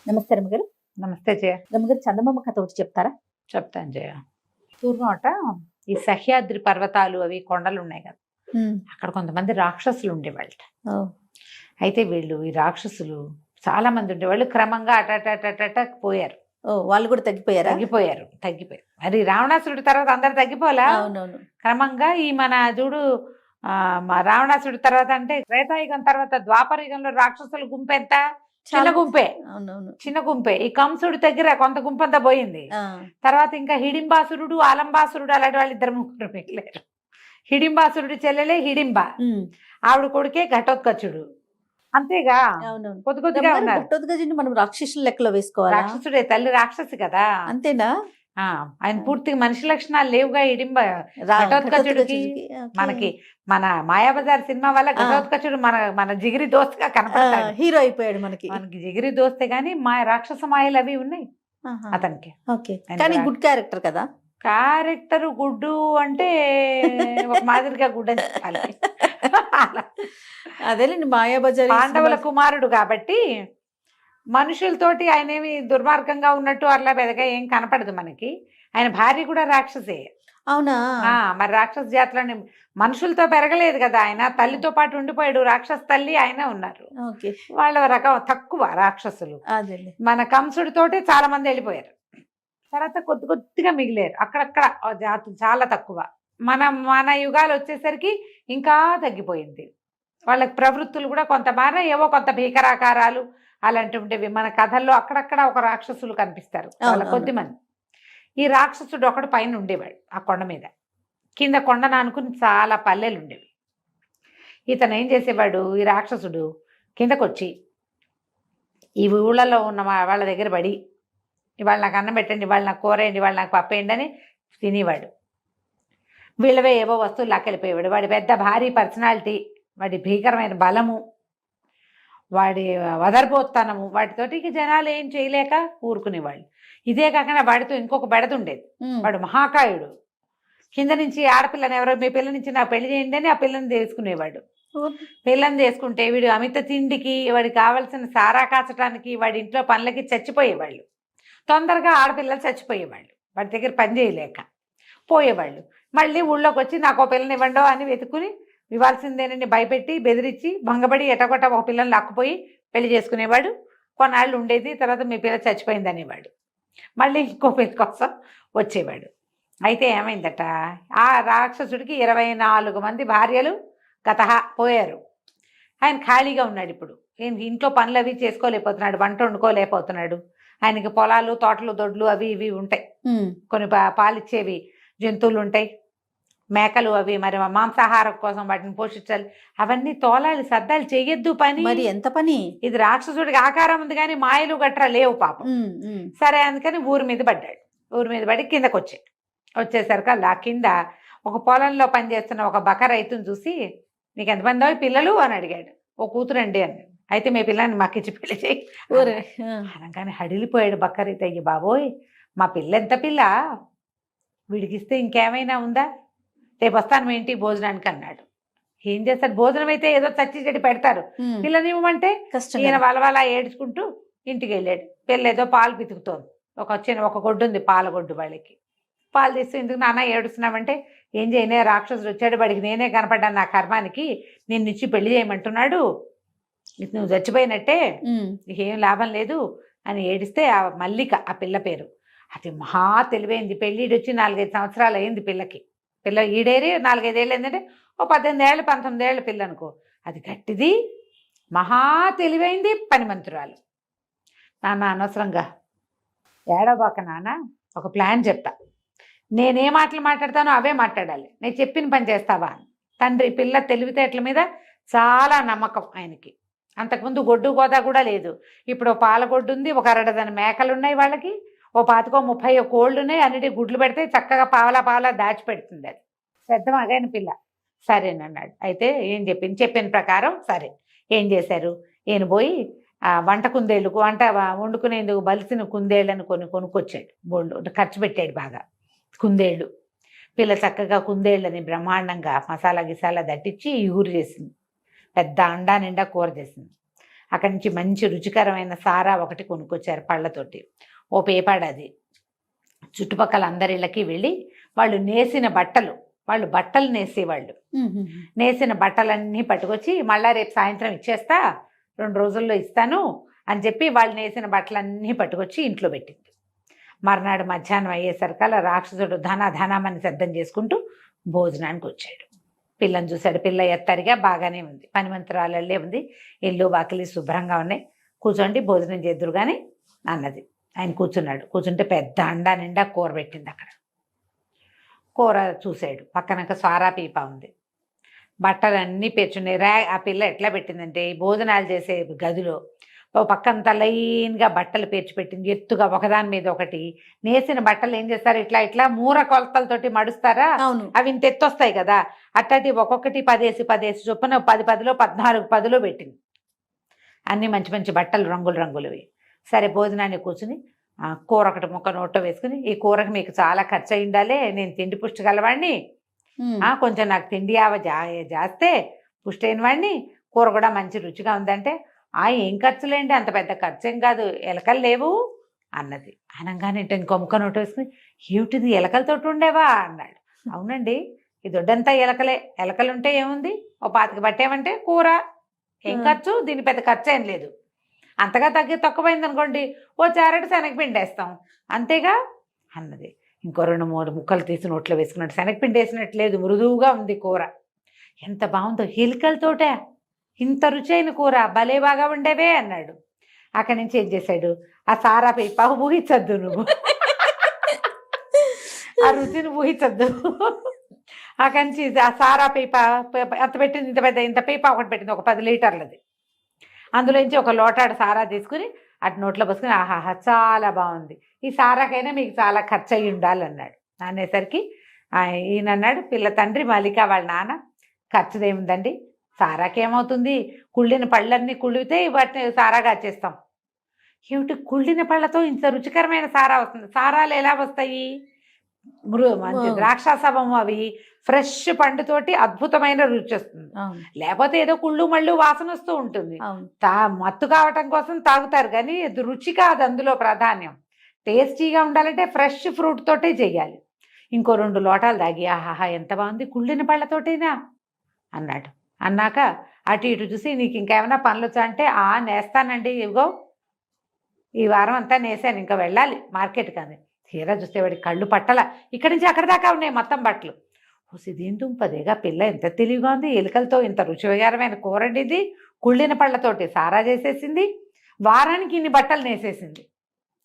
నమస్తే రమ్మగారు. నమస్తే జయ. రమ్మగారు, చందమామ కథ ఒకటి చెప్తారా? చెప్తాను జయ. పూర్వం ఈ సహ్యాద్రి పర్వతాలు అవి కొండలు ఉన్నాయి కదా, అక్కడ కొంతమంది రాక్షసులు ఉండేవాళ్ళట. అయితే వీళ్ళు ఈ రాక్షసులు చాలా మంది ఉండేవాళ్ళు. క్రమంగా అట పోయారు. వాళ్ళు కూడా తగ్గిపోయారు. మరి రావణాసురుడి తర్వాత అందరు తగ్గిపోలా. అవునవును. క్రమంగా ఈ మన చూడు రావణాసురుడి తర్వాత అంటే త్రేతాయుగం తర్వాత ద్వాపరయుగంలో రాక్షసుల గుంపు ఎంత? చిన్న గుంపే. అవునవును. చిన్న గుంపే. ఈ కంసుడి దగ్గర కొంత గుంపంతా పోయింది. తర్వాత ఇంకా హిడింబాసురుడు, అలంబాసురుడు అలాంటి వాళ్ళు ఇద్దరు ముగ్గురు మిగిలారు. హిడింబాసురుడి చెల్లెలే హిడింబ, ఆవిడ కొడుకే ఘటోత్కచుడు. అంతేగా, కొద్ది కొద్దిగా ఉన్నారు. ఘటోత్కచుడిని మనం రాక్షసుల లెక్కలో వేసుకోవాలి. రాక్షసుడే, తల్లి రాక్షసి కదా. అంతేనా? ఆయన పూర్తిగా మనిషి లక్షణాలు లేవుగా హిడింబ. ఘటోత్కచుడికి మనకి మన మాయాబజార్ సినిమా వల్ల ఘటోత్కచుడు మన జిగిరి దోస్తగా కనపడతాడు. హీరో అయిపోయాడు మనకి జిగిరి దోస్తే గానీ రాక్షస మాయలు అవి ఉన్నాయి అతనికి. కానీ గుడ్ క్యారెక్టర్ కదా. క్యారెక్టర్ గుడ్డు అంటే ఒక మాదిరిగా గుడ్ అని చెప్పాలి. అదేలేండి, మాయాబజార్ పాండవుల కుమారుడు కాబట్టి మనుషులతోటి ఆయన ఏమి దుర్మార్గంగా ఉన్నట్టు అట్లా పెద్దగా ఏం కనపడదు మనకి. ఆయన భార్య కూడా రాక్షసే. అవునా? మరి రాక్షస జాతులని మనుషులతో పెరగలేదు కదా ఆయన, తల్లితో పాటు ఉండిపోయాడు. రాక్షస తల్లి ఆయన ఉన్నారు. వాళ్ళ రకం తక్కువ రాక్షసులు. మన కంసుడితోటి చాలా మంది వెళ్ళిపోయారు. తర్వాత కొద్ది కొద్దిగా మిగిలేరు. అక్కడక్కడ జాతులు చాలా తక్కువ. మన యుగాలు వచ్చేసరికి ఇంకా తగ్గిపోయింది. వాళ్ళకి ప్రవృత్తులు కూడా కొంత మారినా, ఏవో కొంత భీకరాకారాలు అలాంటివి ఉండేవి. మన కథల్లో అక్కడక్కడ ఒక రాక్షసులు కనిపిస్తారు, వాళ్ళ కొద్ది మంది. ఈ రాక్షసుడు ఒకడు పైన ఉండేవాడు ఆ కొండ మీద. కింద కొండను అనుకుని చాలా పల్లెలు ఉండేవి. ఇతను ఏం చేసేవాడు, ఈ రాక్షసుడు కిందకు వచ్చి ఈ ఊళ్ళలో ఉన్న వాళ్ళ దగ్గర పడి, ఇవాళ నాకు అన్నం పెట్టండి, ఇవాళ నాకు కూర వేయండి, ఇవాళ నాకు పప్పు వేయండి అని తినేవాడు. వీళ్ళవే ఏవో వస్తువులు లాక్కెళ్ళిపోయేవాడు. వాడి పెద్ద భారీ పర్సనాలిటీ, వాడి భీకరమైన బలము, వాడి వదరబోత్తనము, వాటితోటి జనాలు ఏం చేయలేక ఊరుకునేవాళ్ళు. ఇదే కాకుండా వాడితో ఇంకొక బెడద ఉండేది. వాడు మహాకాయుడు. కింద నుంచి ఆడపిల్లని ఎవరో, మీ పిల్ల నుంచి నాకు పెళ్లి చేయండి అని ఆ పిల్లని తీసుకునేవాడు. పిల్లని తీసుకుంటే వీడు అమిత తిండికి, వాడికి కావాల్సిన సారా కాచటానికి, వాడి ఇంట్లో పనులకి చచ్చిపోయేవాళ్ళు. తొందరగా ఆడపిల్లలు చచ్చిపోయేవాళ్ళు, వాడి దగ్గర పని చేయలేక పోయేవాళ్ళు. మళ్ళీ ఊళ్ళోకి వచ్చి నాకు పిల్లని ఇవ్వండో అని వెతుకుని ఇవ్వాల్సిందేనని భయపెట్టి బెదిరించి భంగపడి ఎటగొట్ట ఒక పిల్లని లాక్కుపోయి పెళ్లి చేసుకునేవాడు. కొన్నాళ్ళు ఉండేది. తర్వాత మీ పిల్ల చచ్చిపోయింది అనేవాడు. మళ్ళీ ఇంకో పిల్ల కోసం వచ్చేవాడు. అయితే ఏమైందట, ఆ రాక్షసుడికి 24 మంది భార్యలు పోయారు. ఆయన ఖాళీగా ఉన్నాడు. ఇప్పుడు ఇంట్లో పనులు అవి చేసుకోలేకపోతున్నాడు, వంట వండుకోలేకపోతున్నాడు. ఆయనకి పొలాలు, తోటలు, దొడ్లు అవి ఇవి ఉంటాయి. కొన్ని పాలిచ్చేవి జంతువులు ఉంటాయి, మేకలు, అవి మరి మాంసాహారం కోసం వాటిని పోషించాలి. అవన్నీ తోలాలి, సర్దాలు, చెయ్యొద్దు పని. మరి ఎంత పని ఇది. రాక్షసుడికి ఆకారం ఉంది కానీ మాయలు గట్రా లేవు పాపం. సరే అందుకని ఊరి మీద పడ్డాడు. ఊరి మీద పడి కిందకు వచ్చేసరికి అలా కింద ఒక పొలంలో పనిచేస్తున్న ఒక బక రైతుని చూసి, నీకు ఎంతమందో పిల్లలు అని అడిగాడు. ఓ కూతురండి అన్నాడు. అయితే మీ పిల్లని మాకిచ్చి పెళ్లి చేయి అనగానే హడిలిపోయాడు బక్క రైతు. అయ్యి బాబోయ్, మా పిల్ల ఎంత పిల్ల, వీడికిస్తే ఇంకేమైనా ఉందా, రేపు వస్తాను మీ ఇంటికి భోజనానికి అన్నాడు. ఏం చేస్తాడు, భోజనం అయితే ఏదో చచ్చి చెడి పెడతారు, పిల్లనివ్వమంటే ఈయన వాళ్ళ ఏడ్చుకుంటూ ఇంటికి వెళ్ళాడు. పిల్ల ఏదో పాలు పితుకుతోంది. ఒక గొడ్డు ఉంది, పాలగొడ్డు. వాళ్ళకి పాలు తీస్తూ, ఎందుకు నాన్న ఏడుస్తున్నామంటే, ఏం చేయనే, రాక్షసుడు వచ్చాడు, వాడికి నేనే కనపడ్డాను నా కర్మానికి, నిన్నిచ్చి పెళ్లి చేయమంటున్నాడు, నువ్వు చచ్చిపోయినట్టే, నీకేం లాభం లేదు అని ఏడిస్తే, ఆ మల్లిక ఆ పిల్ల పేరు. అది మహా తెలివైంది. పెళ్ళిడు వచ్చి 4-5 సంవత్సరాలు అయింది పిల్లకి. పిల్ల ఈడేరి 4-5 ఏళ్ళు ఏంటంటే ఓ 18 ఏళ్ళు 19 ఏళ్ళ పిల్ల అనుకో. అది గట్టిది, మహా తెలివైంది, పనిమంతురాలు. నాన్న అనవసరంగా ఏడవబాక నాన్న, ఒక ప్లాన్ చెప్తా, నేనే మాటలు మాట్లాడతానో అవే మాట్లాడాలి, నేను చెప్పిన పని చేస్తావా. తండ్రి పిల్ల తెలివితేటల మీద చాలా నమ్మకం ఆయనకి. అంతకుముందు గొడ్డు గోదా కూడా లేదు. ఇప్పుడు పాలగొడ్డు ఉంది, ఒక 2 మేకలు ఉన్నాయి వాళ్ళకి, ఓ 25-30 కోళ్ళు ఉన్నాయి. అన్నిటి గుడ్లు పెడితే చక్కగా పావలా దాచిపెడుతుంది. అది శ్రద్ధ మగైన పిల్ల. సరేనన్నాడు. అయితే ఏం చెప్పిన ప్రకారం సరే ఏం చేశారు, ఈయన పోయి వంట కుందేళ్ళు, వంట వండుకునేందుకు బలిసిన కుందేళ్ళని కొనుక్కొచ్చాడు. బోళ్ళు ఖర్చు పెట్టాడు బాగా. కుందేళ్ళు పిల్ల చక్కగా కుందేళ్ళని బ్రహ్మాండంగా మసాలా గిసాలా దట్టించి ఊరు చేసింది. పెద్ద అండా నిండా కూర చేసింది. అక్కడి నుంచి మంచి రుచికరమైన సారా ఒకటి కొనుక్కొచ్చారు పళ్ళతోటి. ఓ పేపాడు అది. చుట్టుపక్కల అందరిళ్ళకి వెళ్ళి వాళ్ళు నేసిన బట్టలు, వాళ్ళు బట్టలు నేసేవాళ్ళు, నేసిన బట్టలన్నీ పట్టుకొచ్చి మళ్ళా రేపు సాయంత్రం ఇచ్చేస్తా, 2 రోజుల్లో ఇస్తాను అని చెప్పి వాళ్ళు నేసిన బట్టలన్నీ పట్టుకొచ్చి ఇంట్లో పెట్టింది. మర్నాడు మధ్యాహ్నం అయ్యేసరికల్లా రాక్షసుడు ధనామని సిద్ధం చేసుకుంటూ భోజనానికి వచ్చాడు. పిల్లని చూశాడు. పిల్ల ఎత్తరిగా బాగానే ఉంది, పనిమంతురాలే ఉంది, ఇల్లు వాకిలి శుభ్రంగా ఉన్నాయి. కూర్చోండి భోజనం చేద్దురు కానీ అన్నది. ఆయన కూర్చున్నాడు. కూర్చుంటే పెద్ద అండా నిండా కూర పెట్టింది. అక్కడ కూర చూశాడు. పక్కనక సారా పీప ఉంది, బట్టలన్నీ పేర్చున్నాయి. ఆ పిల్ల ఎట్లా పెట్టిందంటే భోజనాలు చేసే గదిలో ఓ పక్కంతా లైన్గా బట్టలు పేర్చి పెట్టింది, ఎత్తుగా ఒకదాని మీద ఒకటి. నేసిన బట్టలు ఏం చేస్తారు, ఇట్లా ఇట్లా మూర కొలతలతోటి మడుస్తారా, అవి ఇంత ఎత్తు వస్తాయి కదా, అట్లాంటి ఒక్కొక్కటి 10 చొప్పున 10 14 పెట్టింది. అన్నీ మంచి మంచి బట్టలు రంగులవి. సరే భోజనాన్ని కూర్చుని కూర ఒకటి ముక్క నోట్లో వేసుకుని, ఈ కూరకి మీకు చాలా ఖర్చు అయి ఉండాలి, నేను తిండి పుష్టి గలవాడిని, కొంచెం నాకు తిండి జాస్తే పుష్టి అయిన వాడిని, కూర కూడా మంచి రుచిగా ఉందంటే, ఏం ఖర్చులేండి, అంత పెద్ద ఖర్చు ఏం కాదు, ఎలకలు లేవు అన్నది. అనగానే ఇంకో ముక్క నోటు వేసుకుని, ఏమిటిది ఎలకలతోటి ఉండేవా అన్నాడు. అవునండి, ఈ దొడ్డంతా ఎలకలుంటే ఏముంది, ఓ 25 పట్టేమంటే కూర, ఏం ఖర్చు, దీని పెద్ద ఖర్చు ఏం లేదు, అంతగా తక్కువైంది అనుకోండి ఓ చారటి శనగపిండి వేస్తాం అంతేగా అన్నది. ఇంకో 2-3 ముక్కలు తీసి నోట్లో వేసుకున్నాడు. శనగపిండి వేసినట్లేదు, మృదువుగా ఉంది కూర, ఎంత బాగుందో, ఎలుకలతోటే ఇంత రుచి అయిన కూర, భలే బాగా ఉండేవే అన్నాడు. అక్కడి నుంచి ఏం చేశాడు, ఆ సారా పీప ఊహించద్దు నువ్వు, ఆ రుచిని ఊహించద్దు. అక్కడి నుంచి ఆ సారా పీప అంత పెట్టింది, ఇంత పీప ఒకటి పెట్టింది, ఒక 10 లీటర్లది. అందులోంచి ఒక లోటాడు సారా తీసుకుని అటు నోట్లో పోసుకుని, ఆహాహా చాలా బాగుంది, ఈ సారాకైనా మీకు చాలా ఖర్చు అయ్యి ఉండాలన్నాడు. అనేసరికి ఈయన అన్నాడు, పిల్ల తండ్రి మల్లిక వాళ్ళ నాన్న, ఖర్చుదేముందండి, సారాకేమవుతుంది, కుళ్ళిన పళ్ళన్నీ కుళ్ళితే వాటిని సారాగా చేస్తాం. ఏమిటి, కుళ్ళిన పళ్ళతో ఇంత రుచికరమైన సారా వస్తుంది, సారాలు ఎలా వస్తాయి, మంచి ద్రాక్షాసవము, అవి ఫ్రెష్ పండుతోటి అద్భుతమైన రుచి వస్తుంది, లేకపోతే ఏదో కుళ్ళు మళ్ళు వాసన వస్తూ ఉంటుంది, మత్తు కావటం కోసం తాగుతారు కానీ రుచి కాదు అందులో ప్రాధాన్యం. టేస్టీగా ఉండాలంటే ఫ్రెష్ ఫ్రూట్ తోటే చెయ్యాలి. ఇంకో 2 లోటాలు తాగి, ఆహాహా ఎంత బాగుంది, కుళ్ళిన పళ్ళతోటేనా అన్నాడు. అన్నాక అటు ఇటు చూసి, నీకు ఇంకేమైనా పనులు వచ్చా అంటే, నేస్తానండి, ఇదిగో ఈ వారం అంతా నేసాను, ఇంకా వెళ్ళాలి మార్కెట్ కానీ. తీరా చూస్తే వాడికి కళ్ళు పట్టల, ఇక్కడి నుంచి అక్కడ దాకా ఉన్నాయి మొత్తం బట్టలు. ఇదేం దుంపదేగా, పిల్ల ఎంత తెలివిగా ఉంది, ఎలుకలతో ఇంత రుచికరమైన కూరండి, ఇది కుళ్ళిన పళ్ళతోటి సారా చేసేసింది, వారానికి ఇన్ని బట్టలు నేసేసింది.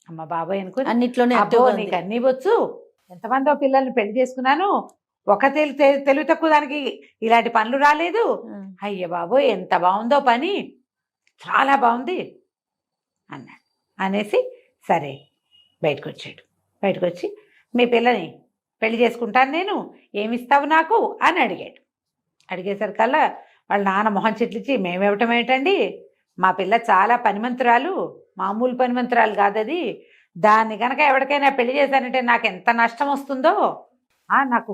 అమ్మ బాబాయ్ అనుకుని, అన్నిట్లోనే నీకు అన్నీ వచ్చు, ఎంతమందో పిల్లల్ని పెళ్లి చేసుకున్నాను, ఒక తెలివి తక్కువ దానికి ఇలాంటి పనులు రాలేదు, అయ్య బాబోయ్ ఎంత బాగుందో పని, చాలా బాగుంది అన్నాడు. అనేసి సరే బయటకు వచ్చాడు. బయటకు వచ్చి, మీ పిల్లని పెళ్లి చేసుకుంటాను నేను, ఏమిస్తావు నాకు అని అడిగాడు. అడిగేసరికల్లా వాళ్ళ నాన్న మొహం చిట్లిచ్చి, మేమివ్వటం ఏంటండి, మా పిల్ల చాలా పనిమంతురాలు, మామూలు పనిమంతురాలు కాదు అది, దాన్ని కనుక ఎవరికైనా పెళ్లి చేశానంటే నాకు ఎంత నష్టం వస్తుందో, నాకు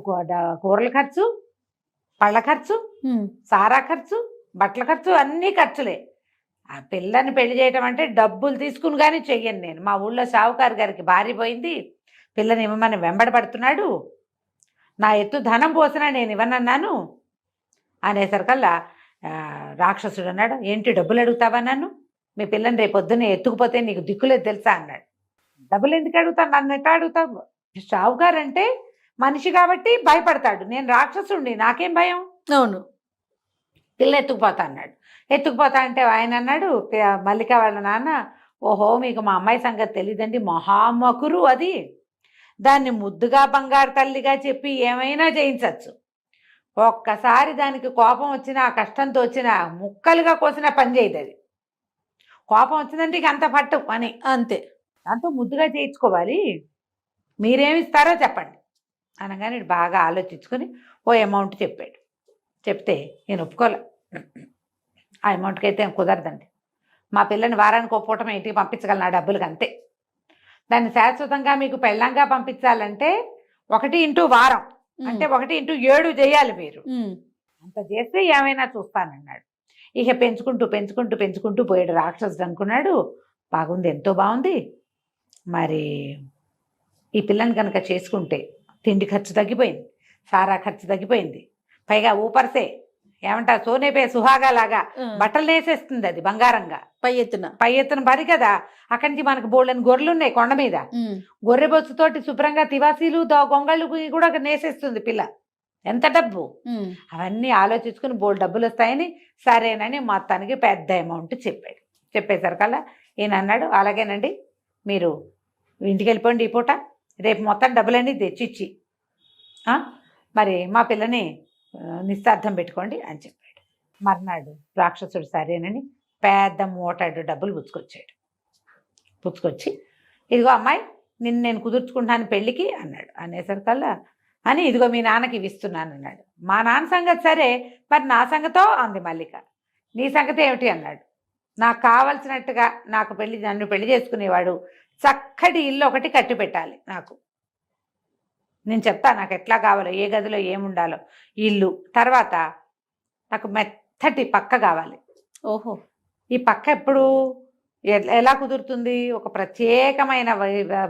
కూరల ఖర్చు, పళ్ళ ఖర్చు, సారా ఖర్చు, బట్టల ఖర్చు, అన్నీ ఖర్చులే. ఆ పిల్లని పెళ్లి చేయటం అంటే డబ్బులు తీసుకుని కానీ చెయ్యను నేను. మా ఊళ్ళో షావుకారు గారికి భార్య పోయింది, పిల్లని ఇవ్వమని వెంబడబడుతున్నాడు, నా ఎత్తు ధనం పోసినా నేను ఇవ్వనన్నాను అనేసరికల్లా రాక్షసుడు అన్నాడు, ఏంటి డబ్బులు అడుగుతావా నన్ను, మీ పిల్లని రేపొద్దునే ఎత్తుకుపోతే నీకు దిక్కులేదు తెలుసా అన్నాడు. డబ్బులు ఎందుకు అడుగుతాను, నన్ను ఎట్లా అడుగుతావు, షావుకారు అంటే మనిషి కాబట్టి భయపడతాడు, నేను రాక్షసుడిని, నాకేం భయం, అవును, పిల్ల ఎత్తుకుపోతా అన్నాడు. ఎత్తుకుపోతా అంటే ఆయన అన్నాడు, మల్లిక వాళ్ళ నాన్న, ఓహో మీకు మా అమ్మాయి సంగతి తెలియదండి, మహామకురు అది, దాన్ని ముద్దుగా బంగారు తల్లిగా చెప్పి ఏమైనా చేయించవచ్చు, ఒక్కసారి దానికి కోపం వచ్చినా, కష్టంతో వచ్చినా, ముక్కలుగా కోసినా పని చేయదు అది, కోపం వచ్చిందంటే ఇక అంత పట్టు పని అంతే, దాంతో ముద్దుగా చేయించుకోవాలి, మీరేమిస్తారో చెప్పండి అనగానే బాగా ఆలోచించుకొని ఓ అమౌంట్ చెప్పాడు. చెప్తే నేను ఒప్పుకోలే, ఆ అమౌంట్కి అయితే కుదరదండి, మా పిల్లని వారానికి ఒక పూట ఇంటికి పంపించగలను ఆ డబ్బులకి, అంతే, దాన్ని శాశ్వతంగా మీకు పెళ్ళంగా పంపించాలంటే 1 వారం అంటే 1 7 చేయాలి మీరు, అంత చేస్తే ఏమైనా చూస్తానన్నాడు. ఇక పెంచుకుంటూ పెంచుకుంటూ పెంచుకుంటూ పోయాడు. రాక్షసుడు అనుకున్నాడు, బాగుంది, ఎంతో బాగుంది, మరి ఈ పిల్లని కనుక చేసుకుంటే తిండి ఖర్చు తగ్గిపోయింది, సారా ఖర్చు తగ్గిపోయింది, పైగా ఊపర్సే ఏమంటారు సోనేపే సుహాగా లాగా బట్టలు నేసేస్తుంది, అది బంగారంగా పై ఎత్తున బరి కదా. అక్కడి నుంచి మనకు బోళ్ళని గొర్రెలు ఉన్నాయి కొండ మీద, గొర్రె బొచ్చుతోటి శుభ్రంగా తివాసీలు గొంగళ్ళు కూడా నేసేస్తుంది పిల్ల. ఎంత డబ్బు! అవన్నీ ఆలోచించుకుని బోల్ డబ్బులు వస్తాయని సరేనని మొత్తానికి పెద్ద అమౌంట్ చెప్పాడు. చెప్పేసరికల్లా ఈయన అన్నాడు, అలాగేనండి, మీరు ఇంటికి వెళ్ళిపోండి, ఈ పూట రేపు మొత్తం డబ్బులన్నీ తెచ్చిచ్చి మరి మా పిల్లని నిశ్చార్థం పెట్టుకోండి అని చెప్పాడు. మర్నాడు రాక్షసుడు సరేనని పెద్ద మోటాడు డబ్బులు పుచ్చుకొచ్చి ఇదిగో అమ్మాయి, నేను కుదుర్చుకుంటాను పెళ్ళికి అన్నాడు. అనేసరికల్లా అని ఇదిగో మీ నాన్నకి ఇవి ఇస్తున్నాను అన్నాడు. మా నాన్న సంగతి సరే, మరి నా సంగతో అంది మల్లిక. నీ సంగతి ఏమిటి అన్నాడు. నాకు కావలసినట్టుగా నన్ను పెళ్లి చేసుకునేవాడు చక్కటి ఇల్లు ఒకటి కట్టి పెట్టాలి నాకు. నేను చెప్తా నాకు ఎట్లా కావాలో, ఏ గదిలో ఏముండాలో ఇల్లు. తర్వాత నాకు మెత్తటి పక్క కావాలి. ఓహో, ఈ పక్క ఎప్పుడు ఎలా కుదురుతుంది? ఒక ప్రత్యేకమైన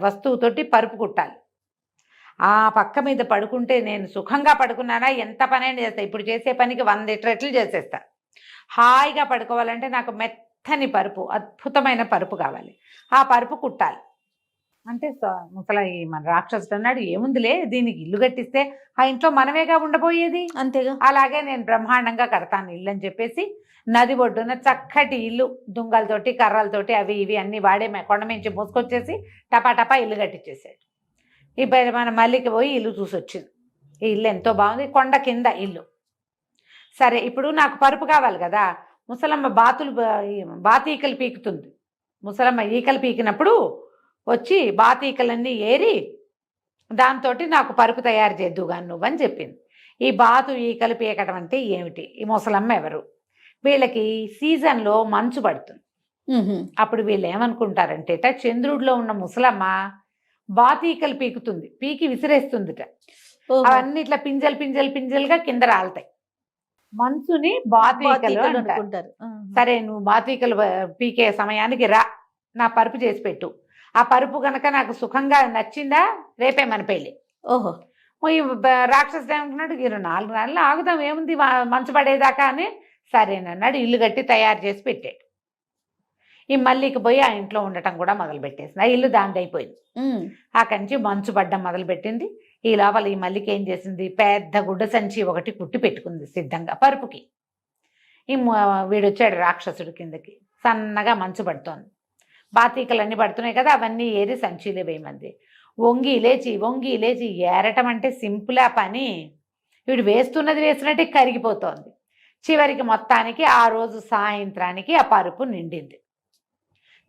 వస్తువుతోటి పరుపు కుట్టాలి. ఆ పక్క మీద పడుకుంటే నేను సుఖంగా పడుకున్నానా ఎంత పనైనా చేస్తా. ఇప్పుడు చేసే పనికి 100 రెట్లు చేసేస్తా. హాయిగా పడుకోవాలంటే నాకు మెత్తని పరుపు, అద్భుతమైన పరుపు కావాలి. ఆ పరుపు కుట్టాలి అంటే ముసలా మన రాక్షసుడు అన్నాడు, ఏముందిలే, దీనికి ఇల్లు కట్టిస్తే ఆ ఇంట్లో మనమేగా ఉండబోయేది, అంతేగా, అలాగే నేను బ్రహ్మాండంగా కడతాను ఇల్లు అని చెప్పేసి నది ఒడ్డున చక్కటి ఇల్లు దుంగలతోటి కర్రలతోటి అవి ఇవి అన్నీ వాడే కొండ మించి మోసుకొచ్చేసి టపా ఇల్లు కట్టించేసాడు. ఇప్పుడు మన మల్లికి పోయి ఇల్లు చూసి వచ్చింది. ఈ ఇల్లు ఎంతో బాగుంది, కొండ కింద ఇల్లు. సరే, ఇప్పుడు నాకు పరుపు కావాలి కదా. ముసలమ్మ బాతీకలు పీకుతుంది. ముసలమ్మ ఈకలు పీకినప్పుడు వచ్చి బాతీకలన్నీ ఏరి దాంతో నాకు పరుపు తయారు చేద్దుగా నువ్వని చెప్పింది. ఈ బాతు ఈకలు పీకడం అంటే ఏమిటి? ఈ ముసలమ్మ ఎవరు? వీళ్ళకి సీజన్లో మంచు పడుతుంది. అప్పుడు వీళ్ళు ఏమనుకుంటారంటే చంద్రుడిలో ఉన్న ముసలమ్మ బాతీకలు పీకుతుంది, పీకి విసిరేస్తుందిట. అవన్నీ ఇట్లా పింజలుగా కింద రాలుతాయి. మంచుని బాతీకలు అంటారు. సరే, నువ్వు బాతీకలు పీకే సమయానికి రా, నా పరుపు చేసి పెట్టు. ఆ పరుపు గనక నాకు సుఖంగా నచ్చిందా రేపే మన పెళ్ళి. ఓహో, ఈ రాక్షసుడు ఏమనుకున్నాడు, 4 నెలలు ఆగుదాం, ఏముంది మంచు పడేదాకా అని సరేనన్నాడు. ఇల్లు కట్టి తయారు చేసి పెట్టాడు. ఈ మల్లికి పోయి ఆ ఇంట్లో ఉండటం కూడా మొదలుపెట్టేసింది. ఆ ఇల్లు దాందైపోయింది. అక్కడి నుంచి మంచు పడ్డం మొదలుపెట్టింది. ఈ లోపల ఈ మల్లికి ఏం చేసింది, పెద్ద గుడ్డ సంచి ఒకటి కుట్టి పెట్టుకుంది సిద్ధంగా పరుపుకి. ఈ వీడొచ్చాడు రాక్షసుడు కిందకి. సన్నగా మంచు పడుతోంది, బాతీకలన్నీ పడుతున్నాయి కదా, అవన్నీ ఏరి సంచిలో వేయమంది. వంగి లేచి ఏరటం అంటే సింపుల్ ఆ పని. వీడు వేసినట్టే కరిగిపోతోంది. చివరికి మొత్తానికి ఆ రోజు సాయంత్రానికి ఆ పరుపు నిండింది.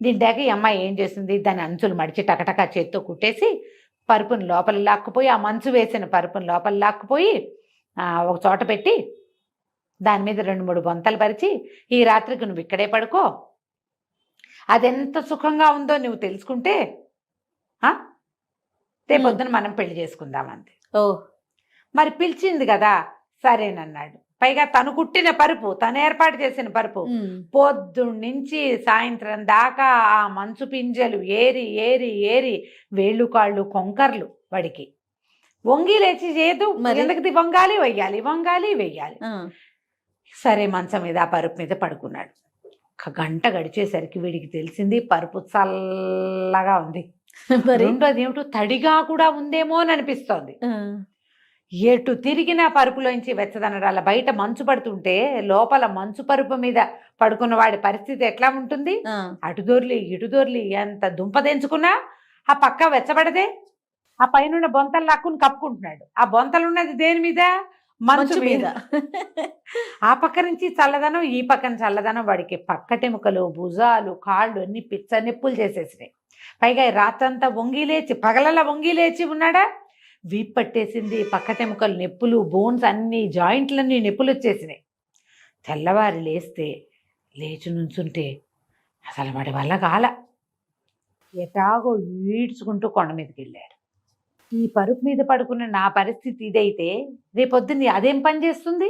నిండాక ఈ అమ్మాయి ఏం చేసింది, దాని అంచులు మడిచి టకటకా చేత్తో కుట్టేసి పరుపుని లోపల లాక్కుపోయి, ఆ మంచు వేసిన పరుపుని లోపల లాక్కుపోయి ఒక చోట పెట్టి దాని మీద 2-3 బొంతలు పరిచి, ఈ రాత్రికి నువ్వు ఇక్కడే పడుకో, అదెంత సుఖంగా ఉందో నువ్వు తెలుసుకుంటే రేపొద్దున మనం పెళ్లి చేసుకుందామంది. మరి పిలిచింది కదా, సరేనన్నాడు. పైగా తను కుట్టిన పరుపు, తను ఏర్పాటు చేసిన పరుపు, పొద్దున్నుంచి సాయంత్రం దాకా ఆ మంచు పింజలు ఏరి వేళ్ళు కాళ్ళు కొంకర్లు వాడికి. వంగి లేచి చేయదు, ఎందుకు వంగాలి వెయ్యాలి. సరే, మంచం మీద ఆ పరుపు మీద పడుకున్నాడు. 1 గంట గడిచేసరికి వీడికి తెలిసింది పరుపు చల్లగా ఉంది. రెండోది ఏమిటో తడిగా కూడా ఉందేమో అని అనిపిస్తోంది. ఎటు తిరిగినా పరుపులోంచి వెచ్చదనరాల. బయట మంచు పడుతుంటే లోపల మంచు పరుపు మీద పడుకున్న వాడి పరిస్థితి ఎట్లా ఉంటుంది? అటు దొర్లి ఎంత దుంపదెంచుకున్నా ఆ పక్క వెచ్చబడదే. ఆ పైన బొంతలు లాక్కుని కప్పుకుంటున్నాడు. ఆ బొంతలున్నది దేని మీద? మంచు మీద. ఆ పక్క నుంచి చల్లదనం, ఈ పక్కన చల్లదనం. వాడికి పక్కటెముకలు, భుజాలు, కాళ్ళు అన్ని పిచ్చ నిప్పులు చేసేసినాయి. పైగా రాత్రంతా పగలలా వంగి లేచి ఉన్నాడా, వీపు పట్టేసింది, పక్కటెముకలు నొప్పులు, బోన్స్ అన్నీ, జాయింట్లన్నీ నొప్పులు వచ్చేసినాయి. తెల్లవారి లేచి నుంచుంటే అసలు వాడి వల్ల కాల. ఎటాగో ఈడ్చుకుంటూ కొండ మీదకి వెళ్ళాడు. ఈ పరుపు మీద పడుకున్న నా పరిస్థితి ఇదైతే రేపొద్దున అదేం పని చేస్తుంది?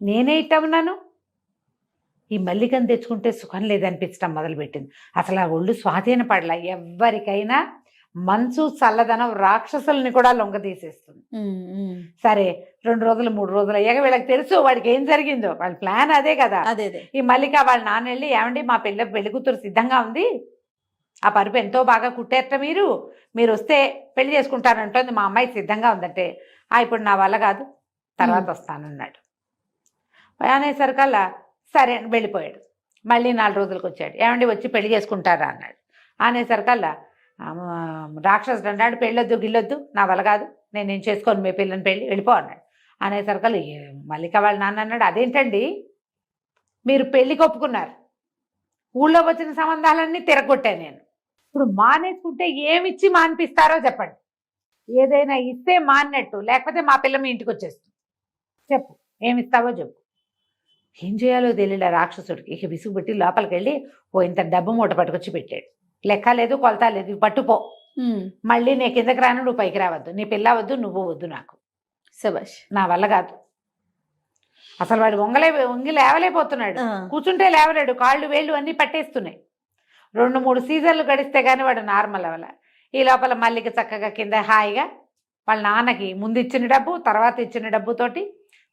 నేనే ఇట్ట ఉన్నాను. ఈ మల్లికను తెచ్చుకుంటే సుఖం లేదనిపించడం మొదలుపెట్టింది. అసలు ఆ ఒళ్ళు స్వాధీన పడలా. ఎవరికైనా మనసు చల్లదనం రాక్షసుల్ని కూడా లొంగదీసేస్తుంది. సరే 2 రోజులు 3 రోజులు అయ్యాక వీళ్ళకి తెలుసు వాడికి ఏం జరిగిందో. వాళ్ళ ప్లాన్ అదే కదా. ఈ మల్లిక వాళ్ళ నాన్న వెళ్ళి, ఏమండి మా పెళ్లి కూతురు సిద్ధంగా ఉంది, ఆ పరుపు ఎంతో బాగా కుట్టేట, మీరు వస్తే పెళ్లి చేసుకుంటానంటుంది, మా అమ్మాయి సిద్ధంగా ఉందంటే, ఇప్పుడు నా వల్ల కాదు, తర్వాత వస్తానన్నాడు. అనేసరికల్లా సరే అని వెళ్ళిపోయాడు. మళ్ళీ 4 రోజులకు వచ్చాడు. ఏమండి వచ్చి పెళ్లి చేసుకుంటారా అన్నాడు. అనేసరికల్లా రాక్షసుడు అన్నాడు, పెళ్ళొద్దు గిల్లొద్దు, నా వల్ల కాదు, నేను చేసుకోను మీ పిల్లని పెళ్ళి, వెళ్ళిపో అన్నాడు. అనేసరికల్లా మల్లిక వాళ్ళ నాన్న అన్నాడు, అదేంటండి మీరు పెళ్ళికి ఒప్పుకున్నారు, ఊళ్ళో వచ్చిన సంబంధాలన్నీ తిరగొట్టాను నేను, ఇప్పుడు మానేసుకుంటే ఏమిచ్చి మానిపిస్తారో చెప్పండి, ఏదైనా ఇస్తే మాన్నట్టు, లేకపోతే మా పిల్ల మీ ఇంటికి వచ్చేస్తుంది, చెప్పు ఏమిస్తావో చెప్పు. ఏం చేయాలో తెలియలే రాక్షసుడికి. ఇక విసుగుబెట్టి లోపలికి వెళ్ళి ఇంత డబ్బు మూట పట్టుకొచ్చి పెట్టాడు. లెక్క లేదు కొలత లేదు, పట్టుపో, మళ్ళీ నీ కిందకి రాను, నువ్వు పైకి రావద్దు, నీ పిల్ల వద్దు, నువ్వు వద్దు, నాకు శభాష్, నా వల్ల కాదు. అసలు వాడు వంగి లేవలేకపోతున్నాడు, కూర్చుంటే లేవలేడు, కాళ్ళు వేళ్ళు అన్నీ పట్టేస్తున్నాయి. 2-3 సీజన్లు గడిస్తే కానీ వాడు నార్మల్ అవ్వాల. ఈ లోపల మల్లిక చక్కగా కింద హాయిగా వాళ్ళ నాన్నకి ముందు ఇచ్చిన డబ్బు, తర్వాత ఇచ్చిన డబ్బుతోటి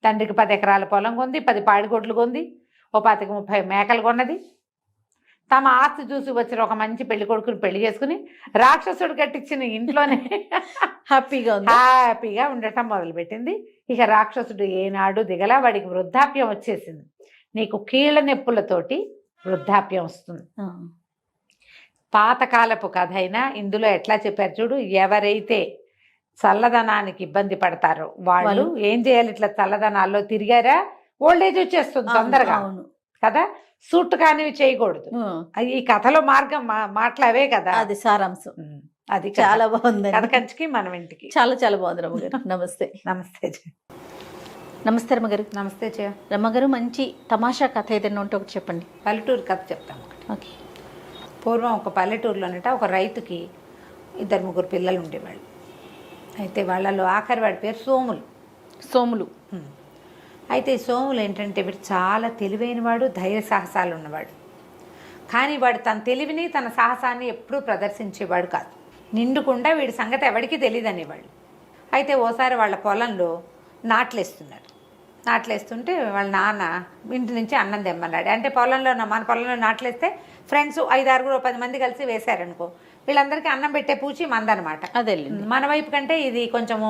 తండ్రికి 10 ఎకరాల పొలం కొంది, 10 పాడిగొడ్లు కొంది, 25-30 మేకలు కొన్నది. తమ ఆస్తి చూసి వచ్చిన ఒక మంచి పెళ్లి కొడుకుని పెళ్లి చేసుకుని రాక్షసుడు కట్టించిన ఇంట్లోనే హ్యాపీగా ఉండటం మొదలుపెట్టింది. ఇక రాక్షసుడు ఏనాడు దిగలా. వాడికి వృద్ధాప్యం వచ్చేసింది. నీకు కీళ్ళ నొప్పులతోటి వృద్ధాప్యం వస్తుంది. పాతకాలపు కథ అయినా ఇందులో ఎట్లా చెప్పారు చూడు, ఎవరైతే చల్లదనానికి ఇబ్బంది పడతారో వాళ్ళు ఏం చేయాలి, ఇట్లా చల్లదనాల్లో తిరిగారా ఓల్డేజ్ వచ్చేస్తుంది తొందరగా కదా, సూట్ కానివి చేయకూడదు. ఈ కథలో మార్గం మాటలవే కదా, అది సారాంశం. అది చాలా బాగుంది. కథ కంచికి మనం ఇంటికి. చాలా చాలా బాగుంది రమ్మగారు. నమస్తే. నమస్తే నమస్తే రమ్మగారు. నమస్తే రమ్మగారు. మంచి తమాషా కథ ఏదైనా ఉంటే ఒకటి చెప్పండి. పల్లెటూరు కథ చెప్తాం. ఓకే. పూర్వం ఒక పల్లెటూరులోనట ఒక రైతుకి 2-3 పిల్లలు ఉండేవాళ్ళు. అయితే వాళ్ళలో ఆఖరి వాడి పేరు సోములు. అయితే సోములు ఏంటంటే వీడు చాలా తెలివైనవాడు, ధైర్య సాహసాలు ఉన్నవాడు. కానీ వాడు తన తెలివిని తన సాహసాన్ని ఎప్పుడూ ప్రదర్శించేవాడు కాదు. నిండుకుండా వీడి సంగతి ఎవరికి తెలియదు అనేవాళ్ళు. అయితే ఓసారి వాళ్ళ పొలంలో నాట్లేస్తుంటే వాళ్ళ నాన్న ఇంటి నుంచి అన్నం తెమ్మన్నాడు. అంటే మన పొలంలో నాట్లేస్తే ఫ్రెండ్స్ 5-6-10 మంది కలిసి వేశారనుకో, వీళ్ళందరికీ అన్నం పెట్టే పూచి మందనమాట. అదే మన వైపు కంటే ఇది కొంచెము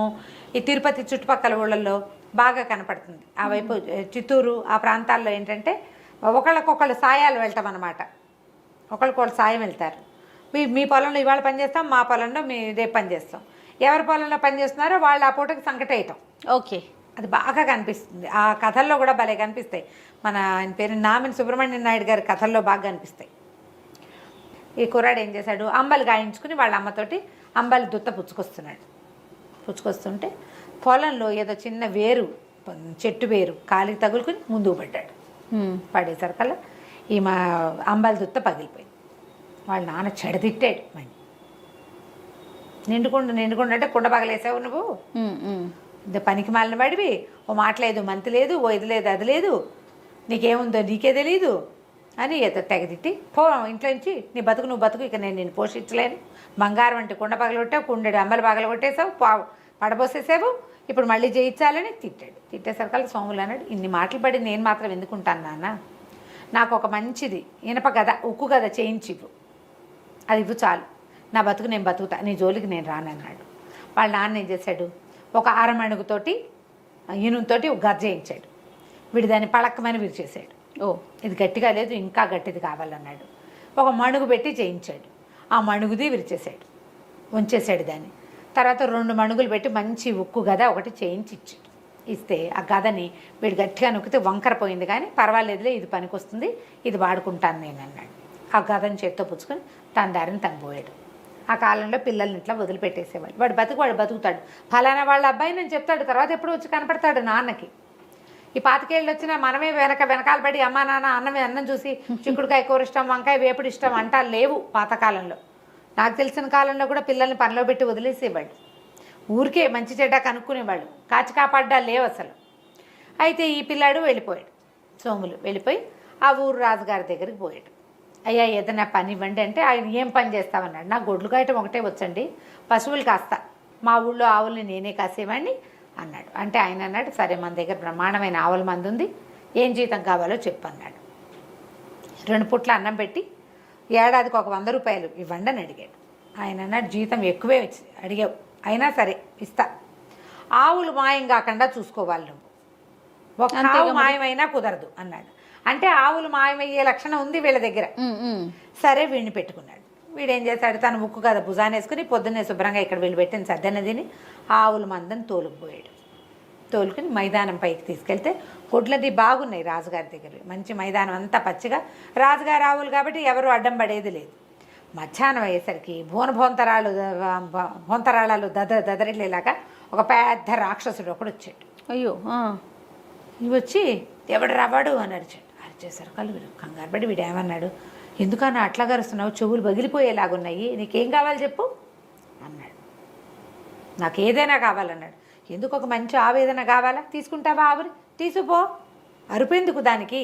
ఈ తిరుపతి చుట్టుపక్కల ఊళ్ళల్లో బాగా కనపడుతుంది. ఆ వైపు చిత్తూరు ఆ ప్రాంతాల్లో ఏంటంటే ఒకళ్ళకొకళ్ళు సాయాలు వెళ్తాం అనమాట. ఒకళ్ళకొకళ్ళు సాయం వెళ్తారు. మీ పొలంలో ఇవాళ పని చేస్తాం, మా పొలంలో రేపు పని చేస్తాం. ఎవరి పొలంలో పని చేస్తున్నారో వాళ్ళు ఆ పూటకి సంకటేయటం. ఓకే. అది బాగా కనిపిస్తుంది. ఆ కథల్లో కూడా భలే కనిపిస్తాయి. ఆయన పేరు నామిని సుబ్రహ్మణ్యం నాయుడు గారి కథల్లో బాగా కనిపిస్తాయి. ఈ కుర్రాడు ఏం చేశాడు, అంబలి గాయించుకుని వాళ్ళ అమ్మతోటి అంబలి దుత్త పుచ్చుకొస్తుంటే పొలంలో ఏదో చిన్న చెట్టు వేరు కాలికి తగులుకుని ముందుకు పడ్డాడు. పడేసరికల్లా మా అంబలి దుత్త పగిలిపోయింది. వాళ్ళ నాన్న చెడతిట్టాడు. నిండుకుండా అంటే కుండ పగలేసావు నువ్వు, పనికి మాలిన వాడివి, ఓ మాట లేదు మంతి లేదు, ఓ ఇది లేదు అది లేదు, నీకేముందో నీకే తెలీదు అని తెగదిట్టి, ఇంట్లో నుంచి నీ బతుకు నువ్వు బతుకు, ఇక నేను పోషించలేను, బంగారం అంటే కుండ పగలగొట్టావు, కుండెడు అంబలు పగలగొట్టేసావు, పడబోసేసావు, ఇప్పుడు మళ్ళీ చేయించాలని తిట్టాడు. తిట్టేసరికల్లా సోములు అన్నాడు, ఇన్ని మాటలు పడి నేను మాత్రం ఎందుకుంటాను నాన్న, నాకు ఒక మంచిది ఇనప గద, ఉక్కు గద చేయించి ఇవ్వు, అది ఇవ్వు చాలు, నా బతుకు నేను బతుకుతా, నీ జోలికి నేను రానన్నాడు. వాళ్ళ నాన్న ఏం చేశాడు, ఒక అరమణుగుతోటి ఇనుముతోటి ఒక గజ్జ చేయించాడు. వీడు దాన్ని పళక్కమని విరిచేసాడు. ఇది గట్టిగా లేదు, ఇంకా గట్టిది కావాలన్నాడు. ఒక మణుగు పెట్టి చేయించాడు. ఆ మణుగుది విరిచేసాడు, ఉంచేసాడు దాన్ని. తర్వాత 2 మణుగులు పెట్టి మంచి ఉక్కు గద ఒకటి చేయించి ఇస్తే ఆ గదని వీడు గట్టిగా నొక్కితే వంకర పోయింది, కానీ పర్వాలేదులే, ఇది పనికొస్తుంది, ఇది వాడుకుంటాను నేను అన్నాడు. ఆ గదని చేత్తో పుచ్చుకొని తన దారిని తను పోయాడు. ఆ కాలంలో పిల్లల్ని ఇట్లా వదిలిపెట్టేసేవాళ్ళు. వాడు బతుకుతాడు, ఫలానా వాళ్ళ అబ్బాయి నేను చెప్తాడు, తర్వాత ఎప్పుడు వచ్చి కనపడతాడు నాన్నకి. ఈ 25 ఏళ్ళు వచ్చినా మనమే వెనకాల పడి అమ్మా నాన్న అన్నం చూసి చిక్కుడుకాయ కూర ఇష్టం, వంకాయ వేపుడు ఇష్టం అంటా లేవు పాతకాలంలో. నాకు తెలిసిన కాలంలో కూడా పిల్లల్ని పనిలో పెట్టి వదిలేసేవాళ్ళు, ఊరికే మంచి చెడ్డ కనుక్కునేవాళ్ళు, కాచి కాపాడ్డా లేవు అసలు. అయితే ఈ పిల్లాడు వెళ్ళిపోయాడు, సోములు వెళ్ళిపోయి ఆ ఊరు రాజుగారి దగ్గరికి పోయాడు. అయ్యా ఏదైనా పని ఇవ్వండి అంటే ఆయన ఏం పని చేస్తామన్నాడు. నాకు గొడ్లు కాయటం ఒకటే వచ్చండి, పశువులు కాస్తా, మా ఊళ్ళో ఆవుల్ని నేనే కాసేవాడిని అన్నాడు. అంటే ఆయన అన్నాడు, సరే మన దగ్గర బ్రహ్మాండమైన ఆవుల మంది ఉంది, ఏం జీతం కావాలో చెప్పు అన్నాడు. 2 పూట్ల అన్నం పెట్టి ఏడాదికి ఒక 100 రూపాయలు ఇవ్వండి అని అడిగాడు. ఆయన అన్నాడు, జీతం ఎక్కువే అడిగావు, అయినా సరే ఇస్తా, ఆవులు మాయం కాకుండా చూసుకోవాలి నువ్వు, ఒక ఆవు మాయమైనా కుదరదు అన్నాడు. అంటే ఆవులు మాయమయ్యే లక్షణం ఉంది వీళ్ళ దగ్గర. సరే వీడిని పెట్టుకున్నాడు. వీడేం చేశాడు, తన ముక్కు కదా భుజాన్ని వేసుకుని పొద్దున్నే శుభ్రంగా ఇక్కడ వీళ్ళు పెట్టిన సద్దన్న తిని ఆవుల మందని తోలుకుపోయాడు. తోలుకుని మైదానం పైకి తీసుకెళ్తే కొడ్లది బాగున్నాయి రాజుగారి దగ్గర, మంచి మైదానం అంతా పచ్చిగా, రాజుగారి ఆవులు కాబట్టి ఎవరు అడ్డం పడేది లేదు. మధ్యాహ్నం అయ్యేసరికి భోంతరాళాలు దదరిల్లేలాగా ఒక పెద్ద రాక్షసుడు ఒకడు వచ్చాడు. అయ్యో, ఇవి వచ్చి ఎవడు రావాడు అని అరిచేశారు. కళ్ళు కంగారు పడి వీడు ఏమన్నాడు, ఎందుకన్నా అట్లా గరుస్తున్నావు, చెవులు పగిలిపోయేలాగున్నాయి, నీకేం కావాలి చెప్పు అన్నాడు. నాకు ఏదైనా కావాలన్నాడు. ఎందుకు, ఒక మంచి ఆవు ఏదైనా కావాలా, తీసుకుంటావా ఆవుని, తీసుకుపో, అరుపెందుకు దానికి